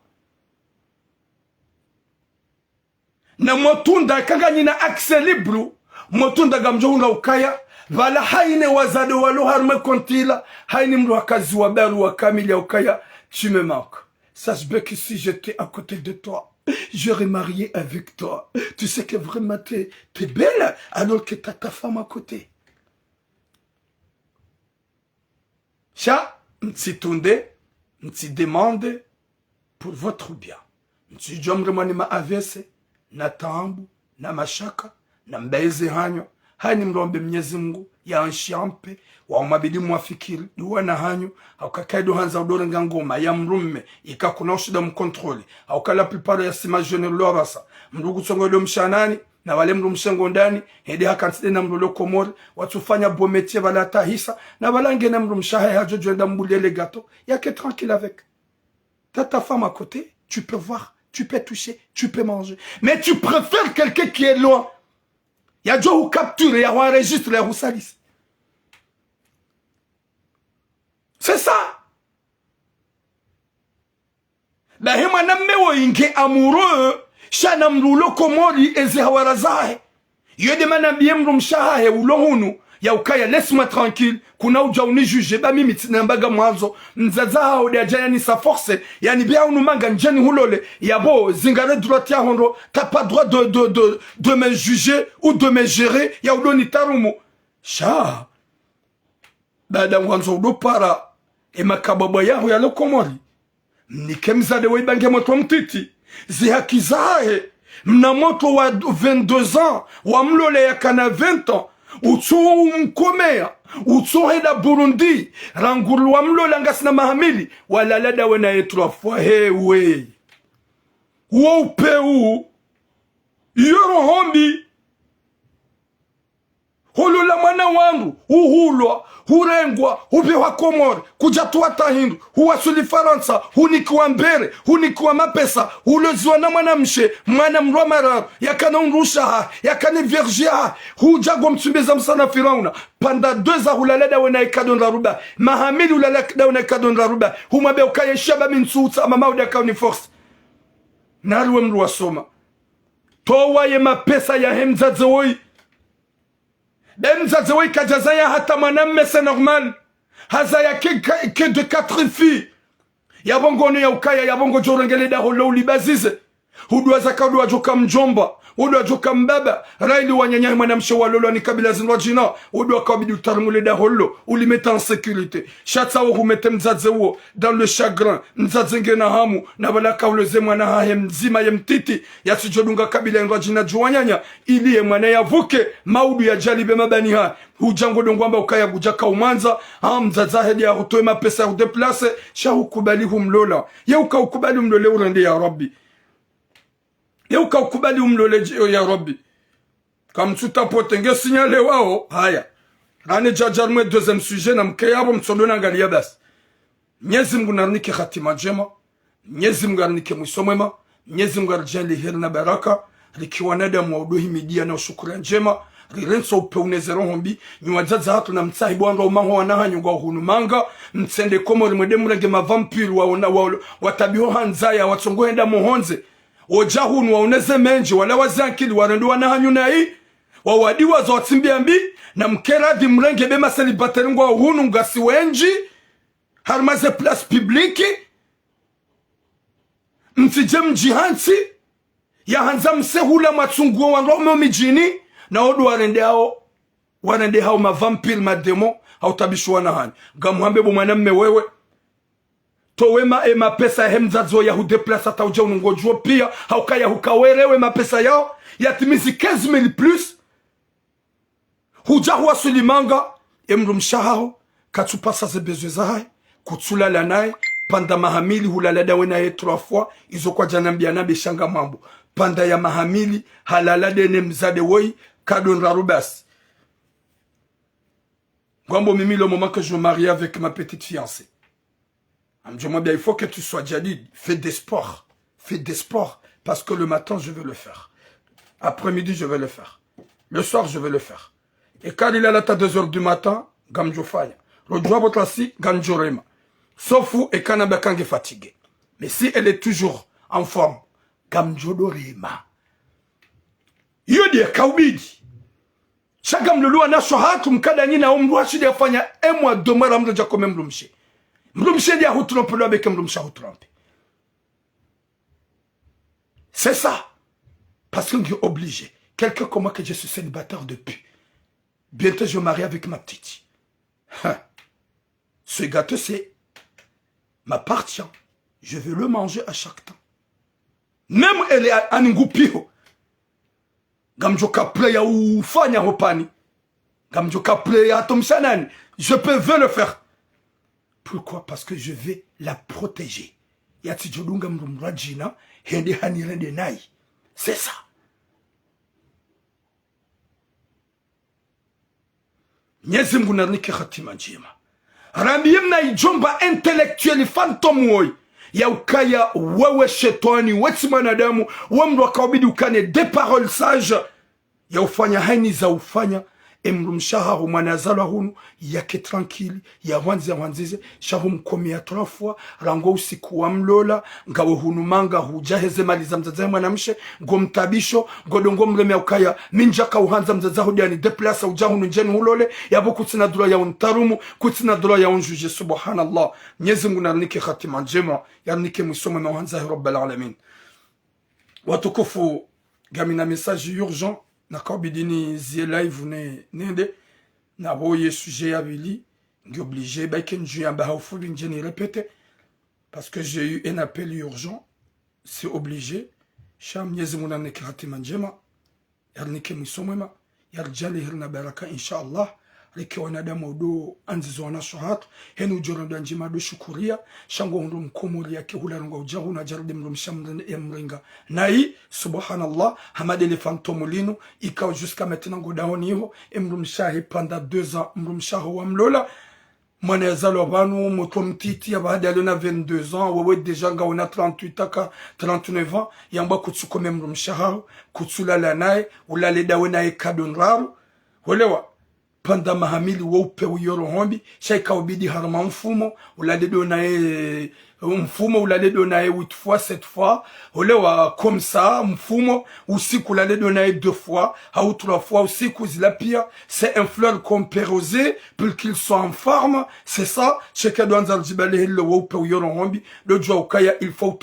na motunda kanga nina accès libre motunda gamjo huna ukaya vala haine wazade walo harme kontila haine mru wakazi wa baru wa kamili ya ukaya tu me manques sache bien que si j'étais à côté de toi j'aurais marié avec toi tu sais que vraiment t'es belle alors que t'as ta femme à côté cha mtsitunde mtsidemande pour votre bien mtsijomre mwanima avese na tambu na mashaka na mbeze hanyo hani mrombe Mwenyezi Mungu ya anshiampe wa umabidi mwafikiri duwa na hanyo au kakaido hanza udore ngangoma ya mrumme ikakuna ushida mkontrole au kala plupart ya sima jeune lorasa mrugu songo do mshanani na wale mru mshengo ndani hedi hakanside na mrulo komori watufanya bometie wala tahisa na wala ngene mru mshahe hajojo enda mbulele gato yake tranquille avec ta femme à côté tu peux voir tu peux toucher, tu peux manger. Mais tu préfères quelqu'un qui est loin. Il y a déjà où capturer, il y a où enregistrer, il y a où salis. C'est ça. La hema na mewo inge amoureux, shana mrulo komori eze hawarazahe. Yede mana biemro mshahe ulohunu. Ya ukaya laisse-moi tranquille kuna uja unijuge ba mimi tinambaga mwanzo mzaza hao de ajana ni sa force yani bia unumanga njeni hulole yabo zingare droit ya hondo t'as pas droit de me juger ou de me gérer ya udoni tarumu sha bada mwanzo udo para e makababo yaho ya lokomori nikemza de weibange moto mtiti zihakizahe mna moto wa 22 ans wa mlole ya kana 20 ans utso mkomea utso heda Burundi rangulu wa mlo langasina mahamili wala lada wena yetu fois hewe wo peu yoro hombi holola mwana wangu uhulwa hurengwa upewa komori kujatua tahindu huwasuli Faransa hunikuwa mbere hunikuwa mapesa ulozwa na mwana mshe mwana mrwa mararu yakana unrusha ha yakani vierge ha hujagwa mtumbeza msana Firauna panda 2 ans hulalada wena ikadon raruba mahamili ulalada wena ikadon raruba humabe ukaye shaba minsuta mama udaka uni force naruwe mrwa soma towa ye mapesa ya hemzadzoi Demza zewe kajazaya hata mwanamme c'est normal. Hazaya que de 4 filles. Yabongo ni ya ukaya yabongo jorengele da holo ulibazize. Hudwa zakadwa joka mjomba. Hudwa joka mbaba. Raili wanyanya mwanamshe walolo ni kabila zinwa jina. Hudwa kabidi utarimule da holo. Ulimeta en sécurité. Chatsa wo humete mzazewo. Dans le chagrin. Mzazenge na hamu. Na balaka uleze mwana hahe mzima ya mtiti. Ya sijodunga kabila zinwa jina juwanyanya. Ili ye mwana ya vuke. Maudu ya jalibe mabani ha. Hujango dongwamba ukaya gujaka umanza. Mzazahe ya hutoe mapesa ya udeplase. Sha hukubali humlola. Ya uka ukubali umlole urende ya Rabbi. Yeuka ukubali umlole ya Rabbi. Kama tutapote nge sinyale wao haya. Rane jajarmwe deuxième sujet na mke yabo msondona angalia basi. Mwenyezi Mungu narnike khatima njema. Mwenyezi Mungu arnike mwisho mwema. Mwenyezi Mungu arjali heri na baraka. Likiwa nada mwaudohi midia na shukrani njema. Rirenso upeuneze rohombi. Nyuwajaza hatu na mtsahibu wanga umango wanaha nyunga uhunumanga. Mtsende komo rimwede murege mavampiru watabiho hanzaya watsongohenda muhonze. Ojahunu wauneze menji wala wazankili warendu wanahanyu na hii wawadiwa za watimbia mbi na mkeradi mrenge bema selibateri ngwa uhunu ngasi wenji harmaze place publiki mtije mjihansi ya hanza msehula matsunguwa wanrome mijini na odu warende hao mavampir mademo hautabishu wanahani gamuhambe bumanamme wewe towema e mapesa hemzazo ya hudeplasa tauja unungojua pia haukaya hukawerewe mapesa yao yatimizi 15,000 plus huja huwa sulimanga emru mshahao katupasa zebezwe zae kutsula lanae panda mahamili hulalada wena ye 3 fois izo kwa janambia nabe shanga mambo panda ya mahamili halala dene mzade woi kadon rarubas. Gwambo mimi le moment que je me marie avec ma petite fiancée. Moi bien, il faut que tu sois djadid. Fais des sports. Fais des sports. Parce que le matin, je vais le faire. Après-midi, je vais le faire. Le soir, je vais le faire. Et quand il est là à 2 h du matin, gamjo faya. Le joie votre assis, gamjo rema. Sauf où, et quand elle est fatiguée. Mais si elle est toujours en forme, gamjo dorema. Yodi ya kaubidi. Chagam lulu anasho hatu mkada nina umruashi ya fanya 1 mois 2 mois ramdo jakome mrumshi. Mrumshi dia hutrompe lo avec mrumsha hutrompe. C'est ça. Parce qu'on est obligé. Quelqu'un comme moi que je suis célibataire depuis. Bientôt je me marie avec ma petite. Ce gâteau c'est m'appartient. Je vais le manger à chaque temps. Même elle est à Ngupio. Gamjoka playa ou fanya hopani. Gamjoka playa tomsanani. Je veux le faire. Pourquoi? Parce que je vais la protéger. Yati jodunga mrumrajina. Hende hanirende nai. C'est ça. Nyezi Mungu narnike khatima njema. Rambiem na ijomba intellectuel phantom woi. Ya ukaya wewe shetani, weti manadamu, wemru wakawabidi ukane des paroles sages. Ya ufanya haini za ufanya. Emrumshaha humanazala hunu yake tranquille ya wanzize shahu mkomi ya 3 fois rango usiku wa mlola ngawe hunu manga hujaheze mali za mzazahe mwanamshe ngo mtabisho godongo mleme ya ukaya minjaka uhanza mzazahu diani deplasa ujahunu njeni hulole yabu kutina dula ya untarumu kutina dula ya unjuje subhanallah. Mwenyezi Mungu narnike khatima njema yarnike mwisome na uhanzahi rabbal alamin. Watukufu gamina message urgent na kabidini zie live nende na boye sujet ya bili ngi obligé ba ken ju ya ba haufu njeni répéter parce que j'ai eu un appel urgent, c'est obligé. Sham Mwenyezi Mungu anike hatima njema yarnike mwisomema yarjali hirna baraka inshallah reke wanadamu do anzizo wana shahat henu joranda njema do shukuria shango ndo mkomori yake hulango ujahu na jarde mrumshamrene emringa nai subhanallah hamade le fantomulino ikaw jusqu'à maintenant godaoni ho emrumshahi pendant 2 ans mrumshaho wa mlola mwana zalo banu motomtiti ya baada alona 22 ans wewe deja nga ona 38 aka 39 ans yamba kutsuko mrumshaho kutsulala naye ulale dawe naye kadonraru welewa panda mahamili waupe uyoro hombi shaika ubidi harama mfumo uladedo nae mfumo uladedo nae 8 fois 7 fois olewa comme ça mfumo usiku uladedo nae 2 fois ou 3 fois usiku zila pia c'est un fleur compérosé pour qu'il soit en forme. C'est ça cheka doanza jibale le waupe uyoro hombi le jwa ukaya il faut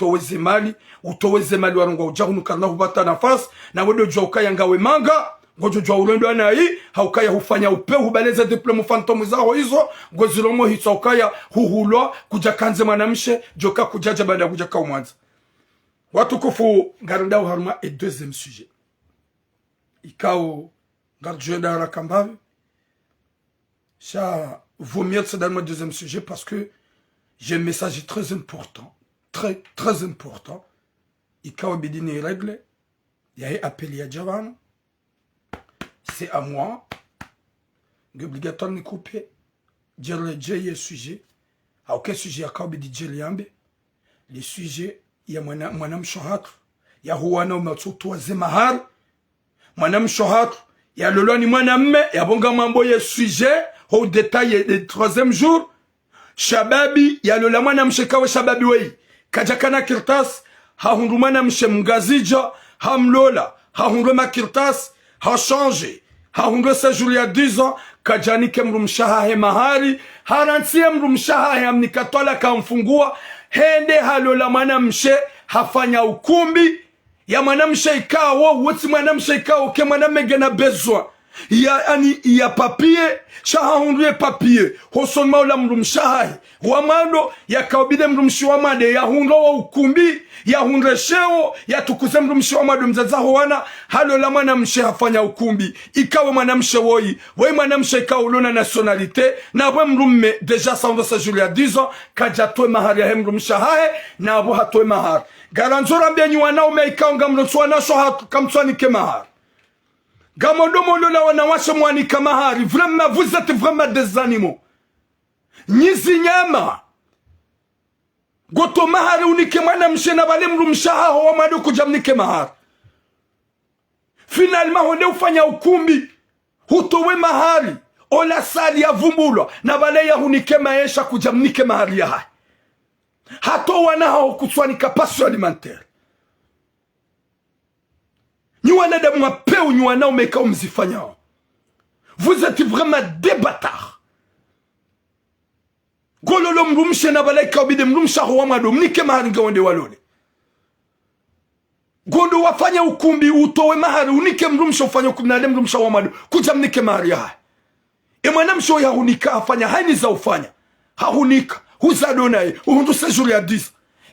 utoweze mali warongo ujahunu kana hubata nafasi na wedo jwa ukaya ngawe manga ngojo jwa ulendo na hii haukaya hufanya upeu hubaleza diploma fantomu zao hizo ngozilomo hizo haukaya huhulwa kuja kanze mwanamshe joka kujaja baada kuja kwa mwanza. Watukufu garanda harma et deuxième sujet ikao garjenda harakambavi ça vaut mieux que dans le deuxième sujet parce que j'ai un message très important, très important. Ikao bidini règle yae appeli ya javana. C'est à moi, obligatoire de couper, dire le sujet, à aucun sujet à quoi dit Djeliambe, les sujets, il y a Manam Shohat, il y a Huana Matsuto Zemahar, Manam Shohat, il y a le Loni Manam, il y a Bongamambo, il y a sujet, au détail, le 3e jour, Shababi, il y a le Lamanam Shekawa Shababi Wei, Kajakana Kirtas, Hahundumanam Shemgazija, Hamlola, Hahunduma Kirtas, ha changé. Ha hungo séjour il y a 10 ans, kajani kemrumshaha he mahari, harantie mrumshaha he amnikatola kamfungua, hende halola mwanamshe, hafanya ukumbi, ya mwanamshe ikawo, wuti mwanamshe ikawo, ke mwanamege na bezwa. ya papier shahahundwe papier hoson maula mrum shahahi wamado ya kaubide mrum shiwamade ya hundo wa ukumbi ya hundre sheo ya tukuze mrum shiwamado mzaza howana halo la mwanamshe hafanya ukumbi ikawe mwanamshe woi mwanamshe ikaulona nationalite na we mrumme deja sando sa julia 10 ans kaja toe mahari ya mrum shahahe na abo hatoe mahari garanzora mbianyi wanaume ikaunga mrotsuana sho kamtswani ke mahari Gamodomo lola wanawasha mwanika mahari. Vraiment, vous êtes vraiment des animaux. Nyizi nyama. Goto mahari unike mwana mshena bale mrumshaha wa madu kujamnike mahari. Finalement, honde ufanya ukumbi. Hutowe mahari. Ola sali ya vumbulwa. Na bale ya hunike maesha kujamnike mahari ya hai. Hato wana hao kuswani kapasyo alimentaire. Vous êtes vraiment des bâtards. Gololo mrumshe na balai kaubide mrumsha huwa mado mnike mahari nga wende walole. Gondo wafanya ukumbi utowe mahari unike mrumsha ufanya ukumbi na mrumsha huwa mado kuja mnike mahari ya hai. Mwana msho ya hunika afanya haini za ufanya. Hahunika huzadonaye uhundu sejuri ya 10.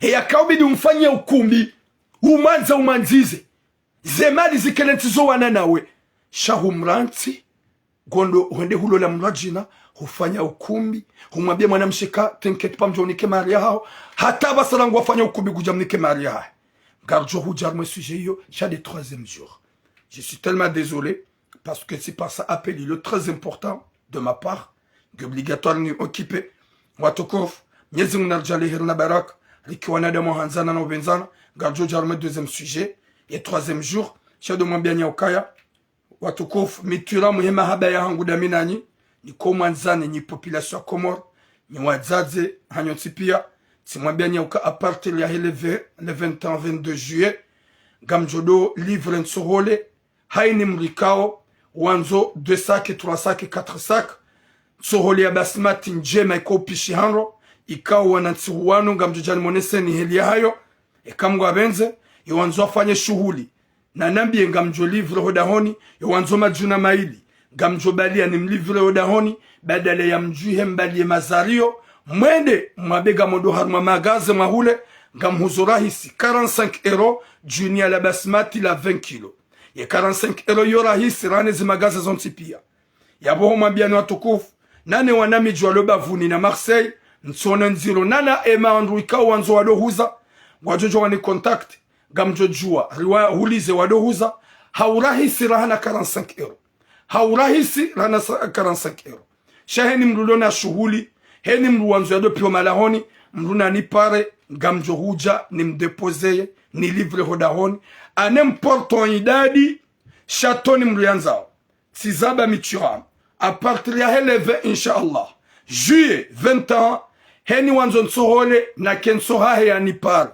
Ya kaubide umfanya ukumbi umanza umanzize. Zemali zikelentizo wana nawe shahumranti gondo wende hulola mrajina hufanya ukumbi humwambia mwanamshika tenketi pamjonike maria hao hata basalangu wafanya ukumbi kujamnike maria hao garjo hujarme sujet yo j'ai le 3e jour. Je suis tellement désolé parce que c'est pas ça appelé le très important de ma part obligatoire ni occupé watukof nyezi mnarjali hirna barak rikiwana demo hanzana na ubenzana garjo jarme 2e sujet. Et 3e jour, cha de mwambia ukaya watukufu mitura muhema haba ya hangu daminani ni komwanzane ni population Comore ni wazaze hanyotsi pia simwambia nyauka a partir ya le 22 juillet gamjodo livre nsohole haini mrikao wanzo 2 sacs 3 sacs 4 sacs nsohole ya basmati njema iko pishi hanro ikao wanantsihuwano gamjojani monese ni heli hayo ekamgwa benze Yowanzo afanye shughuli na nambie ngamjo livre hodahoni yowanzo majuna maili ngamjo balia ni mlivre hodahoni badala ya mjuhe mbalie mazario mwende mwabega modo harma magaze mahule ngamhuzurahisi 45 € junia la basmati la 20 kilo ya 45 € yorahisi rane zimagaze zontipia yaboho mwambiani watukufu nane wanami jwa lobavuni na Marseille nsone nziro nana ema andruika wanzo wadohuza wajojo wani contact gamjojua hulize wadohuza haurahisi rahana 45 €. Haurahisi rahana 45 €. Shaheni mrulona shughuli heni mruwanzo yado pio malahoni mruna ni pare gamjo huja ni mdepozeye ni livre hodahoni anemporto idadi chatoni mruyanzao sizaba michuram a partir ya heleve inshallah juillet 20 ans heni wanzo nsohole na kensohahe ya ni pare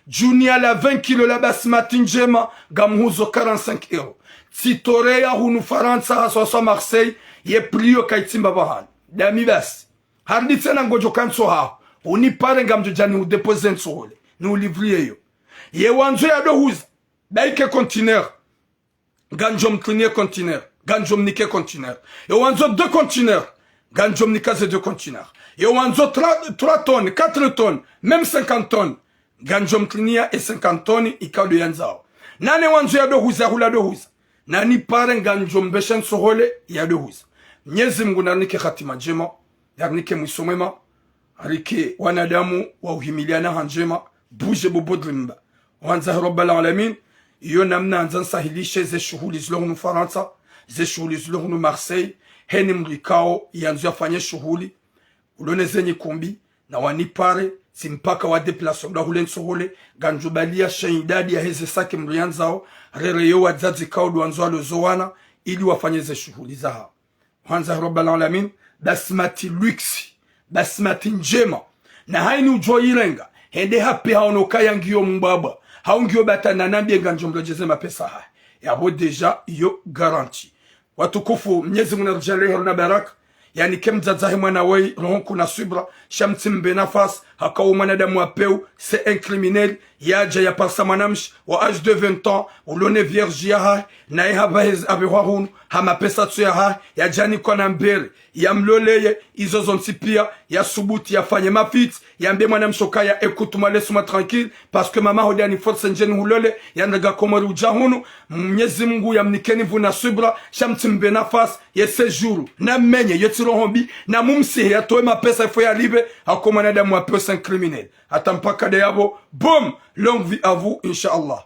Junia la 20 kilo la basmati njema gamhuzo 45 €. Titorea hunu Faransa haswaswa Marseille ye plio kaitimba bahani. Dami basi. Hardi tena ngojo kanso hao. Unipare ngamjojani udepose nsohole. Ni ulivrie yo. Ye wanzo ya dohuza. Baike conteneur. Ganjom klinye conteneur. Ganjom nike conteneur. Ye wanzo 2 conteneurs. Ganjom nikaze 2 conteneurs. Ye wanzo 3 tonnes, 4 tonnes, même 50 tonnes. Ganjom klinia e 50 toni ikaudu yanzao. Nane wanzo ya dohuza hula dohuza. Nani pare ganjom beshen sohole ya dohuza. Mnyezi Mungu narnike khatima njema. Yarnike mwisomema. Harike wanadamu wa uhimiliana hanjema. Buje bubodrimba. Wanza rabbal alamin. Iyo namna anzan sahilishe ze shughuli zilogunu Faransa. Ze shughuli zilogunu Marseille. Heni mrikao yanzu yafanye shughuli. Ulone zenye kumbi. Na wanipare. Si mpaka wa deplaso da hulen sohole ganjubalia shahidadi ya heze sake mrianzao rereyo wazazi kaudu wanzwalo zowana ili wafanyeze shughuli zao. Wanza rabbal alamin basmati luxi basmati njema na haini ujoirenga hende hapi haonoka yangiyo mbaba haungio batana nambie ganjumrejeze mapesa haya yabo deja yo garanti watukufu Mwenyezi Mungu narjalehe na baraka yani kem zazahi mwana wei rohon kuna subra shamtimbe nafas hakawo mwanadamu apeu c'est un criminel yaja ya parsa manamsh wa âge de 20 ans ulone vierge ya hai na haba abehwarunu hama pesa tsu ya hai ya jani kwa na mbele ya mloleye izo zonti pia ya subuti ya fanye mafiti ya mbe mwanamshoka ya écoute-moi laisse-moi tranquille parce que mama hodani force njeni hulole ya ndaga komori ujahunu Mwenyezi Mungu ya mnikeni vuna subra shamtimbe nafas ya sejuru na menye yetiro hombi na mumsihe ya towe mapesa ifo ya libe hako mwanadamu apeo c'est un criminel hata mpaka de yabo boom longue vie à vous inshallah.